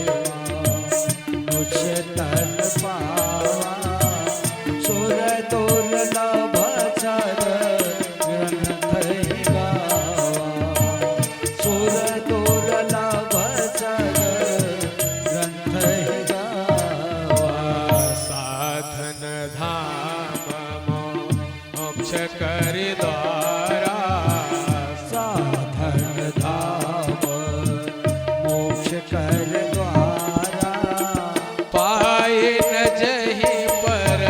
नुस्तन पावा, सुर दुर्लभ सब ग्रंथ ही गावा, सुर दुर्लभ सब ग्रंथ ही गावा। साधन धाम मोक्ष कर द्वारा, साधन धाम मोक्ष कर द्वारा, पाए न जहि पर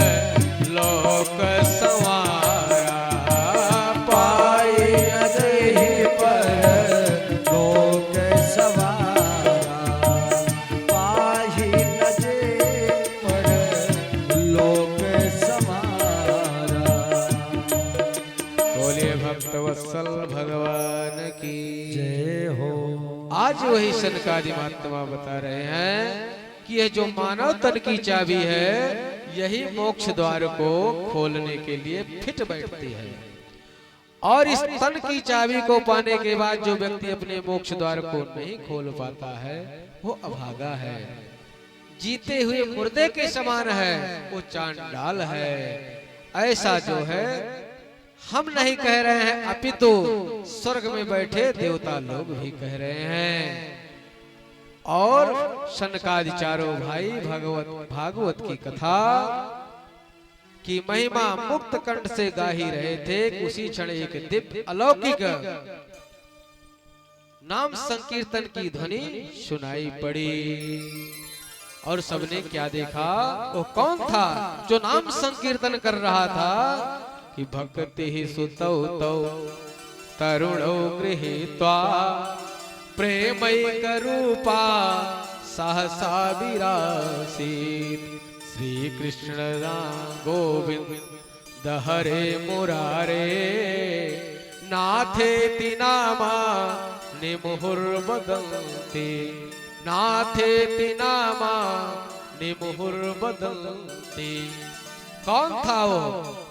लोक संवारा, पाए न जहि पर लोक संवारा, पाहि न जहि पर लोक आज वही सनकादि महात्मा बता रहे हैं कि यह जो मानव तन की चाबी है यही मोक्ष द्वार को खोलने के लिए फिट बैठती है। और इस तन की चाबी को पाने के बाद जो व्यक्ति अपने मोक्ष द्वार को नहीं खोल पाता है वो अभागा है, जीते हुए मुर्दे के समान है, वो चांडाल है। ऐसा जो है हम नहीं कह रहे हैं, अपितु स्वर्ग में बैठे देवता लोग भी कह रहे हैं। और शनकादि चारों भाई भागवत की कथा की महिमा मुक्त कंठ से गा ही रहे थे। उसी क्षण एक दिव्य अलौकिक नाम संकीर्तन की ध्वनि सुनाई पड़ी और सबने क्या देखा, वो कौन था जो नाम संकीर्तन कर रहा था कि भक्ति ही सुतौ तौ तरुणो गृहीत्वा प्रेमैक रूपा सहसा विरासीत्। श्री कृष्ण गोविंद हरे मुरारे नाथेति नामा निमुहुर्वदन्ति, नाथेति नामा निमुहुर्वदन्ति। कौन था वो?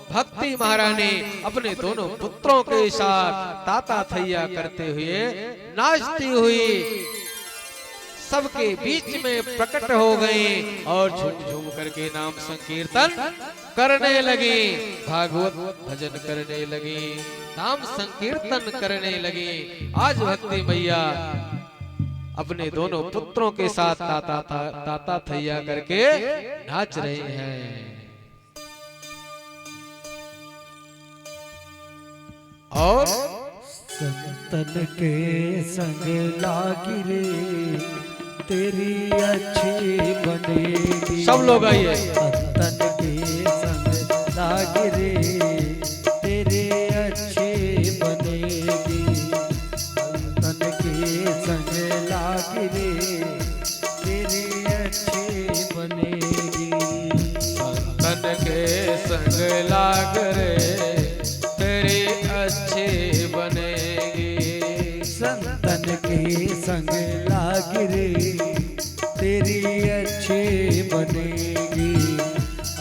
भक्ति महारानी अपने दोनों पुत्रों के साथ ताता थैया करते हुए नाचती हुई सबके बीच में प्रकट हो गई और झूम झूम करके नाम संकीर्तन करने लगी, भागवत भजन करने लगी, नाम संकीर्तन करने लगी। आज भक्ति मैया अपने दोनों पुत्रों के साथ ताता थैया करके नाच रहे हैं। और संतन के संग लागी रे तेरी अच्छी बनेगी। सब लोग आइए। संतन के संग लागी रे तेरी अच्छी बनेगी। संतन के संग लागी रे तेरी अच्छी बनेगी। संतन के संग लाग रे तेरी अच्छी बनेगी। संतन के संग लाग रे तेरी अच्छी बनेगी।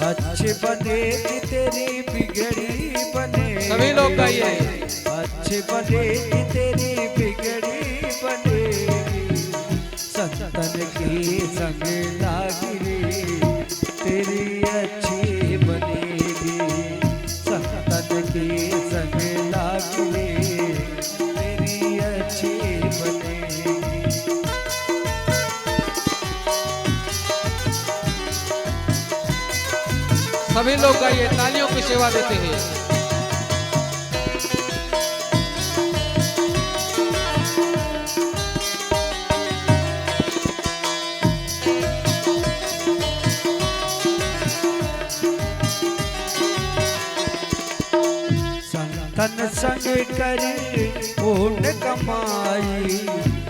अच्छी बनेगी तेरी बिगड़ी बनेगी। सभी लोग गाइए। अच्छी बनेगी तेरी बिगड़ी बनेगी। संतन के संग लाग रे तेरी अच्छी बनेगी। संतन के संग लाग रे तेरी अच्छी बनेगी। सभी लोग गाइए, तालियों की सेवा देते हैं। संतन संग कर पुण्य कमाई।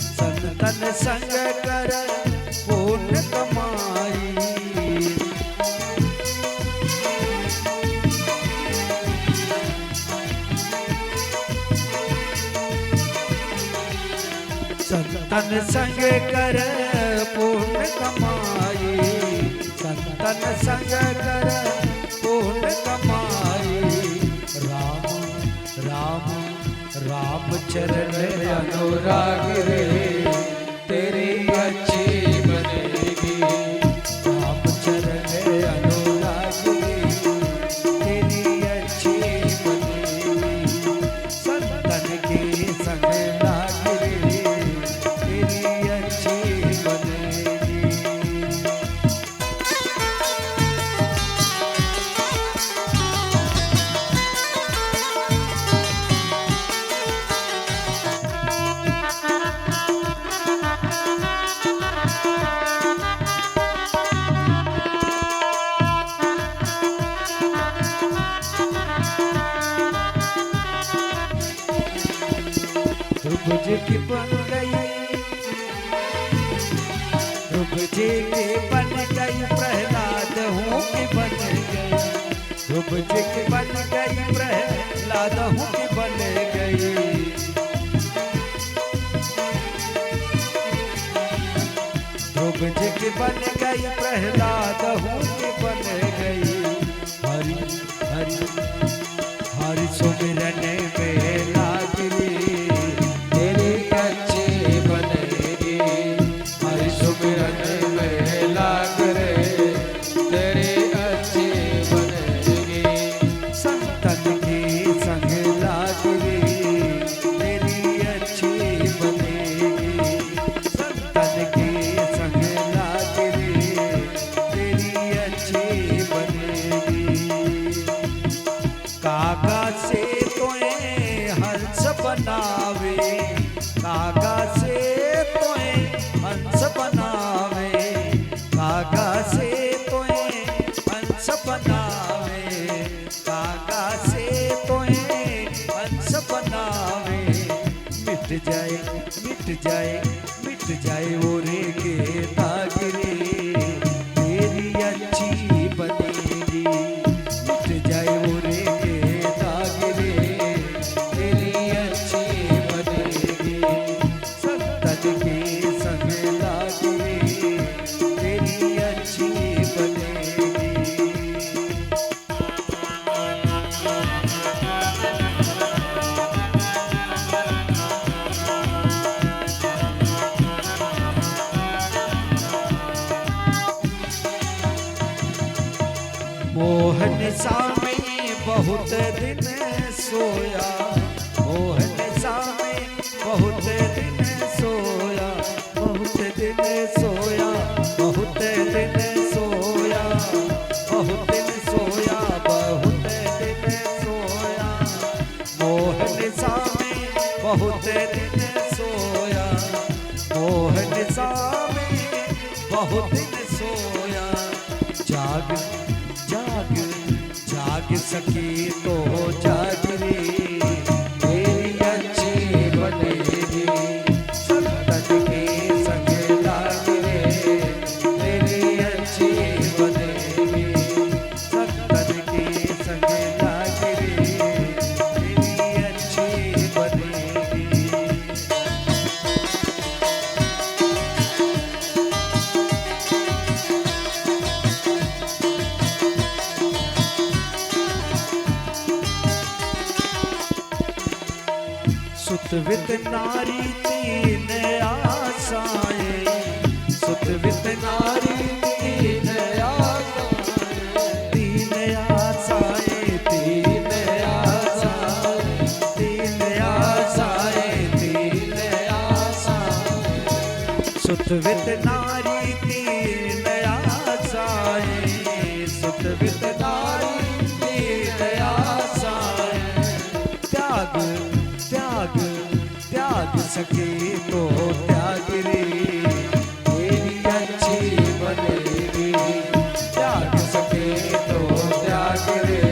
संतन संग कर पुण्य कमाई। संतन संग कर पुण्य कमाई। संतन संग कर पुण्य कमाई। राम राम राम चरण अनुराग रे तेरी अच्छी बनेगी। राम चरण अनुराग रे तेरी अच्छी बनेगी। संतन के संग लाग रे तेरी अच्छी बनेगी। ध्रुव जी की बन गई, ध्रुव जी की बन गई, प्रहलाद हूँ की बन गई। ध्रुव जी की बन गई, प्रहलाद हूँ की बन गई। ध्रुव जी की बन गई प्रहलाद हूँ की बन गई। हरि हरि हरि सुमिरन में लागरी तेरी अच्छी बनेगी। हरि सुमिरन में लाग रे तेरी अच्छी बनेगी। संतन की संग लागरी तेरी अच्छी बनेगी। संतन की संग लागरी तेरी अच्छी बनेगी। कागा से तोए हंस बनावे, कागा से तोए हंस बनावे, कागा से तोए हंस बनावे, कागा से तोए हंस बनावे। मिट जाए मिट जाए मिट जाए ओरे के दागरे तेरी अच्छी बनेगी। मिट जाए ओरे के दागरे तेरी अच्छी बनेगी। संतन के संग लागरे तेरी अच्छी बनेगी। मोहन सामे बहुत दिन सोया, मोहन सामे बहुत दिन सोया, बहुत दिन सोया, बहुत दिन सोया, बहुत दिन सोया, बहुत दिन सोया। मोहन सामे बहुत दिन सोया, मोहन सामे बहुत दिन सोया। जाग जाग जाग सके तो जाग रे तेरी अच्छी बनेगी। संतन के संग लाग रे तेरी अच्छी बनेगी। संतन के संग लाग रे तेरी अच्छी बनेगी। सुतवित नारी तीन आशाएं, सुतवित नारी तीन आशाएं, तीन आशाएं, तीन आशाएं, तीन आशाएं, तीन आशाएं। सुतवित नारी तीन आशाएं, सुतवित नारी तीन आशाएं। त्याग त्याग त्याग सके तो त्याग रे तेरी अच्छी बनेगी। त्याग सके तो त्याग रे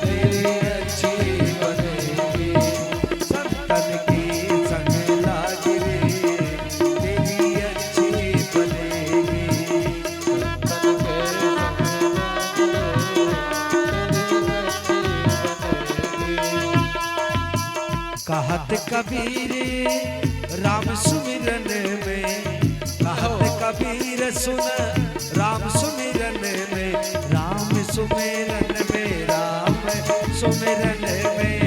तेरी अच्छी बनेगी। संतन के संग लाग रे तेरी अच्छी बनेगी। संतन के कहत कबीर राम सुमिरन में, कहत कबीर सुन राम सुमिरन में, राम सुमिरन में, राम सुमिरन में,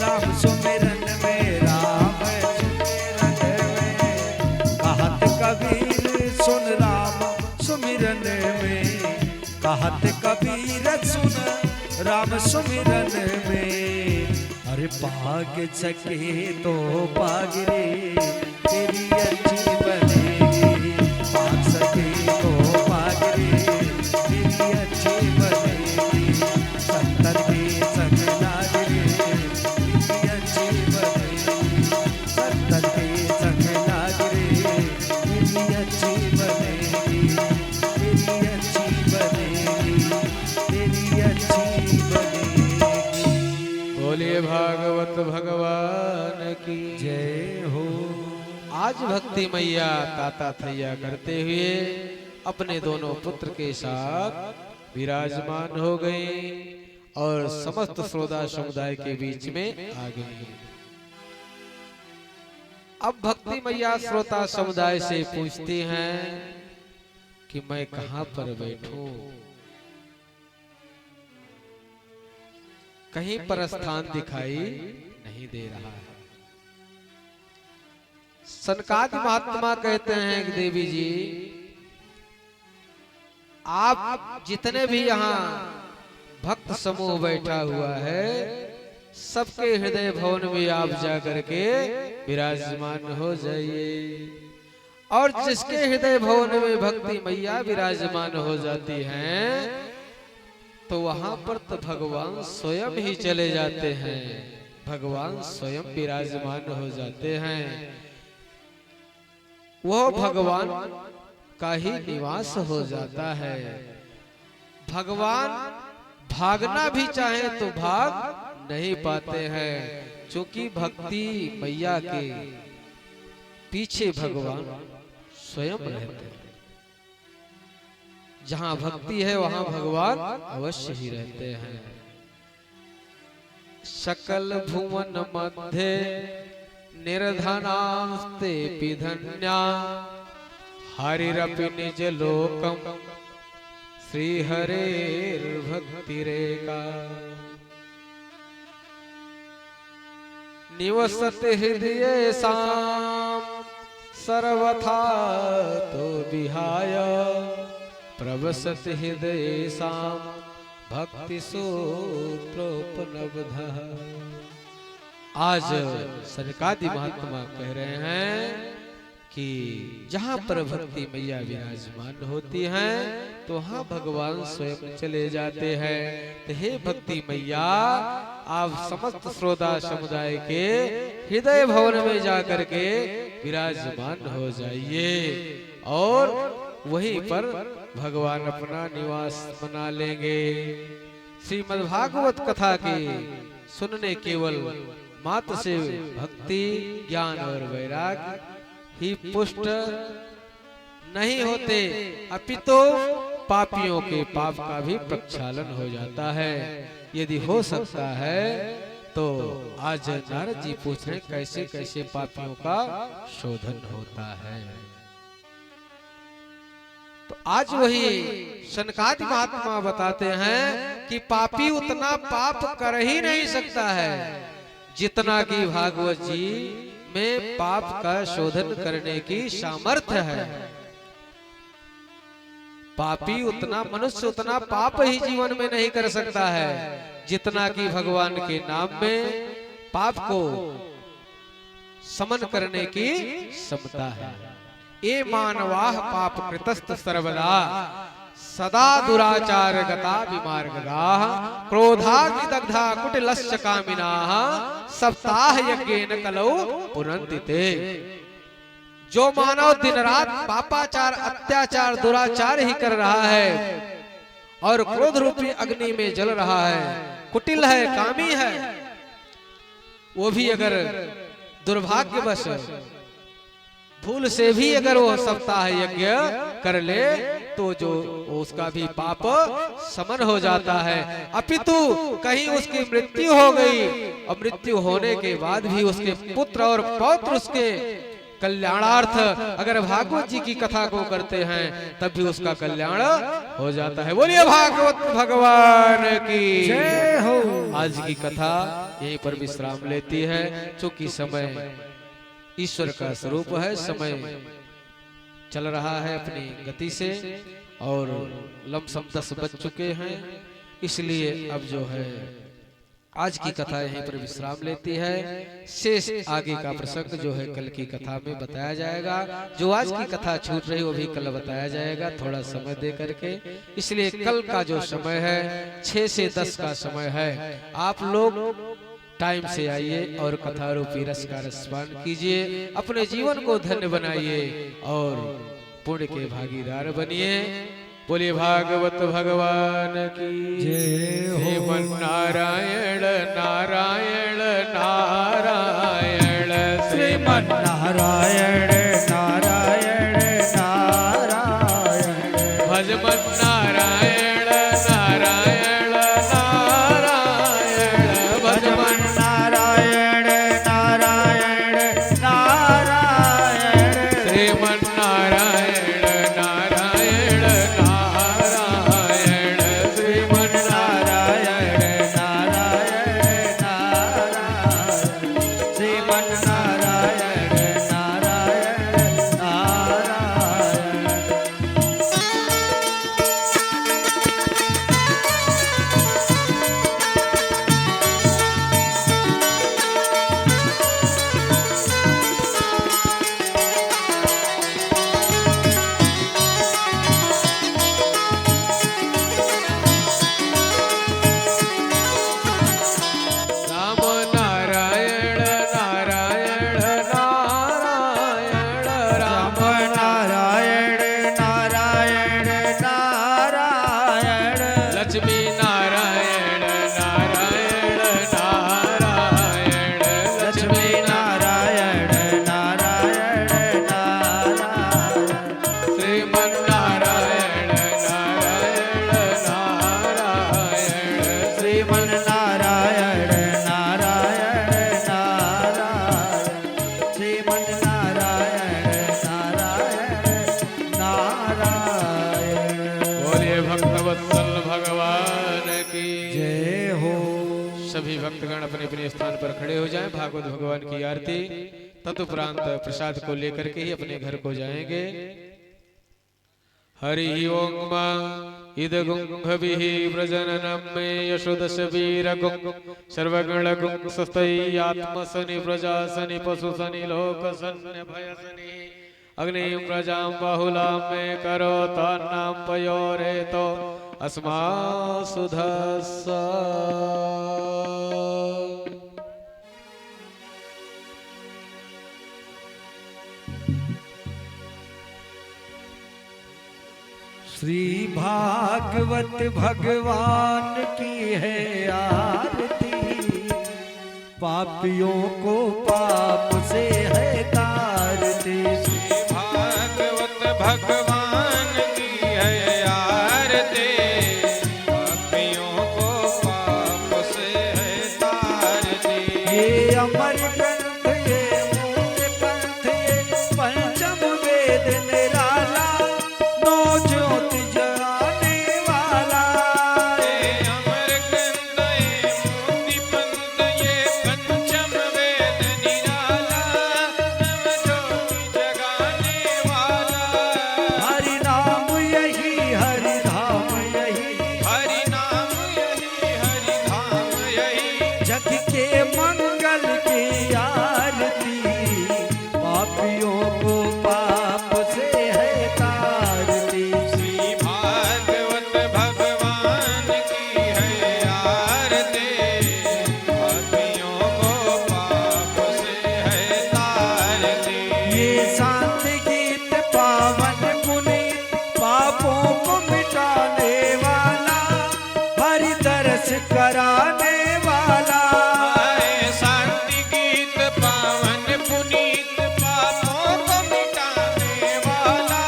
राम सुमिरन में, राम सुमिरन में। कहत कबीर सुन राम सुमिरन में, कहत कबीर सुन राम सुमिरन में। अरे पाग सके तो पाग रे तेरी अच्छी बनेगी। पाग सके तो पाग रे तेरी अच्छी बनेगी। संतन के संग लाग रे तेरी अच्छी बनेगी। संतन के संग लाग रे तेरी अच्छी बनेगी। तेरी अच्छी बनेगी, तेरी अच्छी बनेगी। बोलिए भागवत भगवान की जय हो। आज भक्ति मैया ताता थैया करते हुए अपने दोनों पुत्र के साथ विराजमान हो गए और समस्त श्रोता समुदाय के बीच में आ गए। अब भक्ति मैया श्रोता समुदाय से पूछती हैं कि मैं कहां पर बैठूं, कहीं पर स्थान दिखाई नहीं दे रहा है। सनकादि महात्मा कहते हैं कि देवी जी, आप जितने भी यहाँ भक्त समूह बैठा हुआ है, सबके हृदय भवन में आप जाकर के विराजमान हो जाइए। और जिसके हृदय भवन में भक्ति मैया विराजमान हो जाती हैं, तो वहां पर तो भगवान स्वयं ही चले जाते हैं, भगवान स्वयं विराजमान हो जाते हैं। वो भगवान का ही निवास हो जाता है। भगवान भागना भी चाहे तो भाग नहीं पाते हैं, क्योंकि भक्ति मैया के पीछे भगवान स्वयं रहते हैं। जहां भक्ति है वहां भगवान अवश्य ही रहते हैं। सकल भुवन मध्य निर्धनास्ते पिधन्या हरिरपि निज लोकम श्री हरेर भक्तिरेका निवसते हृदय साम सर्वथा तो विहाय प्रवसत हृदय साम भक्ति सूत्रोपनबध। आज सनकादि महात्मा कह रहे हैं कि जहाँ पर भक्ति मैया विराजमान होती हैं, तो वहाँ भगवान स्वयं चले जाते हैं। तो हे भक्ति मैया, आप समस्त श्रोता समुदाय के हृदय भवन में जाकर के विराजमान हो जाइए और वहीं पर भगवान अपना निवास बना लेंगे। श्रीमद्भागवत कथा की सुनने केवल मात्र से भक्ति ज्ञान और वैराग्य ही पुष्ट नहीं होते, अपितु पापियों के पाप का भी प्रक्षालन हो जाता है। यदि हो सकता है तो आज नारद जी पूछ रहे कैसे कैसे पापियों का शोधन होता है। तो आज वही सनकादि महात्मा बताते हैं कि पापी उतना पाप कर ही नहीं सकता है जितना कि भागवत जी में पाप का शोधन करने की सामर्थ्य है। पापी उतना मनुष्य उतना पाप ही जीवन में नहीं कर सकता है जितना कि भगवान के नाम में पाप को समन करने की क्षमता है। ये मानवाह पाप कृतस्त सर्वदा सदा दुराचार गता विमार्गदाः क्रोधाग्निदग्धा कुटिलश्च कामिनाः सप्ताह यज्ञेन कलौ पुनन्ति ते। जो मानव दिन रात पापाचार अत्याचार दुराचार ही कर रहा है और क्रोध रूपी अग्नि में जल रहा है, कुटिल है, कामी है, वो भी अगर दुर्भाग्यवश भूल से भी अगर वो सप्ताह यज्ञ कर ले तो जो उसका भी पाप समन हो जाता है। अपितु कहीं उसकी मृत्यु हो गई और मृत्यु होने के बाद भी उसके पुत्र और पौत्र उसके कल्याणार्थ अगर भागवत जी की कथा को करते हैं तब भी उसका कल्याण हो जाता है। बोलिए भागवत भगवान की जय हो। आज की कथा यहीं पर विश्राम लेती है, चूंकि समय ईश्वर का स्वरूप है, समय चल रहा है अपनी गति से और लमसम 10 बज चुके हैं, इसलिए अब जो है आज की कथा यहीं पर विश्राम लेती है। शेष आगे का प्रसंग जो है कल की कथा में बताया जाएगा। जो आज की कथा छूट रही वो भी कल बताया जाएगा, थोड़ा समय दे करके। इसलिए कल का जो समय है 6 से 10 का समय है, आप लोग टाइम से आइए और कथा रूपी रस का रसपान कीजिए, अपने जीवन को धन्य बनाइए और पुण्य के भागीदार बनिए। बोलिए भागवत भगवान की जय हो। श्रीमन्नारायण नारायण नारायण श्रीमन्नारायण नारायण नारायण भजमन नारायण नारायण नारायण भजमन नारायण नारायण नारायण भक्तवत्सल भगवान की जय हो। सभी भक्तगण अपने अपने स्थान पर खड़े हो जाएं। भागवत भगवान की आरती तदुपरांत प्रसाद को लेकर के ही अपने घर को जाएंगे। हरि ओम इदगुंभभिः प्रजननं मे यशोदश वीरगुं सर्वगणगुं स्वस्तयात्मसनि प्रजासनि पशुसनि लोकसनि भयसनि अग्निं प्रजां बाहुलां मे करोतान्नां पयोरेतो अस्मासुधस्स। श्री भागवत भगवान की है आरती, पापियों को पाप से है तारती। श्री भागवत भगवान की है आरती, पापियों को पाप से है तारती। ये अमर ग्रंथ ये मूल पंथ ये पंचम वेद निराला, नौ ज्योति जलाने वाला। ये अमर ग्रंथ ये मुक्ति पंथ ये पंचम वेद निराला, नव ज्योति जगाने वाला। हरि नाम यही हरि धाम यही, हरि नाम यही हरि धाम यही, जग के मंगल की आरती, पापियों को पाप से है तारती। श्री भागवत भगवान की है आरती, पापियों को पाप से है तारती। ये शांति गीत पावन पुनीत, पापों को मिटाने वाला, हरि दर्श कराने वाला। आए शांति गीत पावन पुनीत, पापों को मिटाने वाला,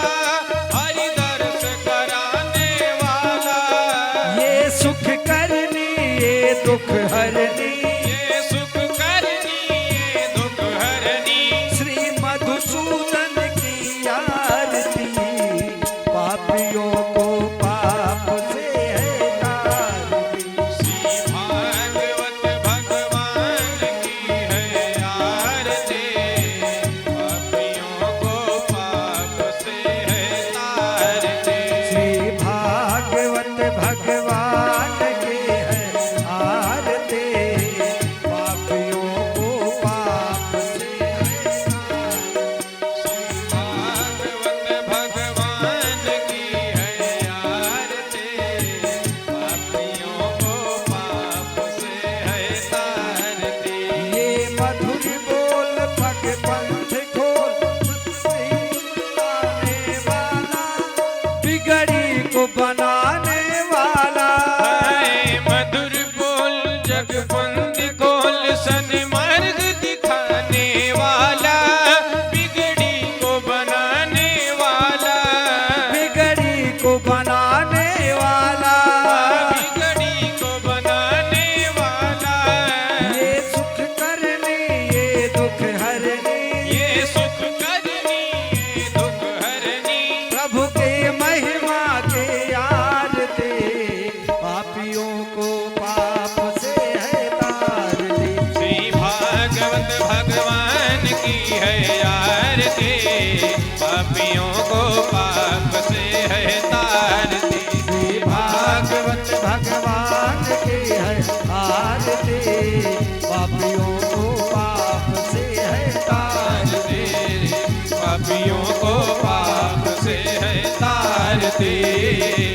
हरि दर्श कराने वाला। ये सुख करनी ये दुख हरनी, ये सुख करनी ये दुख हरनी, श्री मधुसूदन की आरती, पापियों को पाप से है तारती। श्री भागवत भगवान की है आरती, पापियों को पाप से है तारती। श्री भागवत भगवान की है आरती, पापियों को पाप से है श्री भागवत भगवान की है आरती, पापियों को पाप से है तारती। ये मधुर बोल पग पंथ खोल, बनाने वाला, बिगड़ी को बनाने वाला। हाय मधुर बोल जगबंदी खोल, सन्मार्ग दिखाने वाला, बिगड़ी को बनाने वाला। बिगड़ी को बनाने वाला, बिगड़ी को बनाने वाला। ये सुख करनी ये दुख हरनी, ये सुख करनी ये दुख हरनी, प्रभु के महिमा के आरती, पापियों को पाप से है तारती। श्री भागवत भगवान की है आरती, पापियों को पाप से है तारती। श्री भागवत भगवान की है आरती, पापियों को पाप से है तारती। पापियों को पाप से है तारती,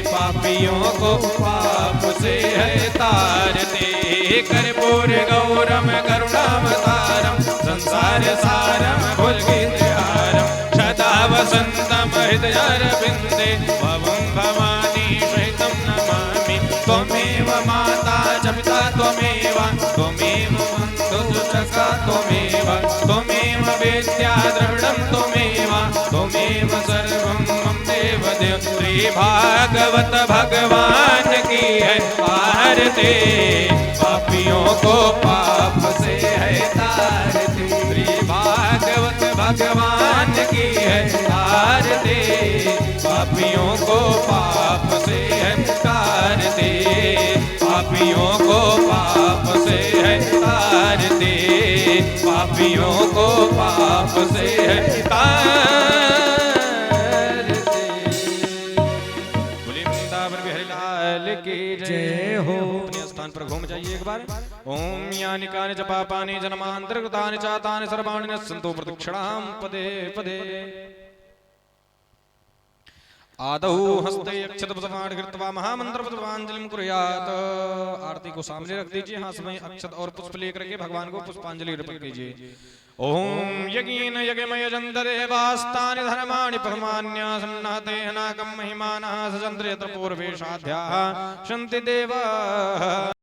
पापियों को पाप से है तारती। कर्पूर गौरम करुणावतारम, संसार सारम भुजगेन्द्रहारम, सदा वसंतम हृदयारविंदे, भवं भवानी सहितं नमामि। त्वमेव माता च पिता त्वमेव, त्वमेव बन्धुः च सखा त्वमेव, त्वमेव वेद्या द्रविणं त्वमेव, त्वमेव सर्वं मम देवदेव। श्री भागवत भगवान की है आरती, पापियों को पाप से है तारती। श्री भागवत भगवान की है आरती, पापियों को पाप से है कहिए एक बार। ओम यानि कानि च पापानि जन्मांतरकृतानि च तानि सर्वाणि नश्यन्तु प्रदक्षिणां पदे पदे। आदौ हस्ते अक्षत कृत्वा महामंत्र पुष्पांजलि कुर्यात्। आरती को सामने रख दीजिए, हाथ में अक्षत और पुष्प लेकर के भगवान को पुष्पांजलि अर्पित कीजिए। ओम यज्ञेन यज्ञमय जंतरेवास्तानि धर्माणि प्रथमान्यासन्नते नाकं महिमानः सचन्द्रे पूर्वे साध्याः सन्ति देवा।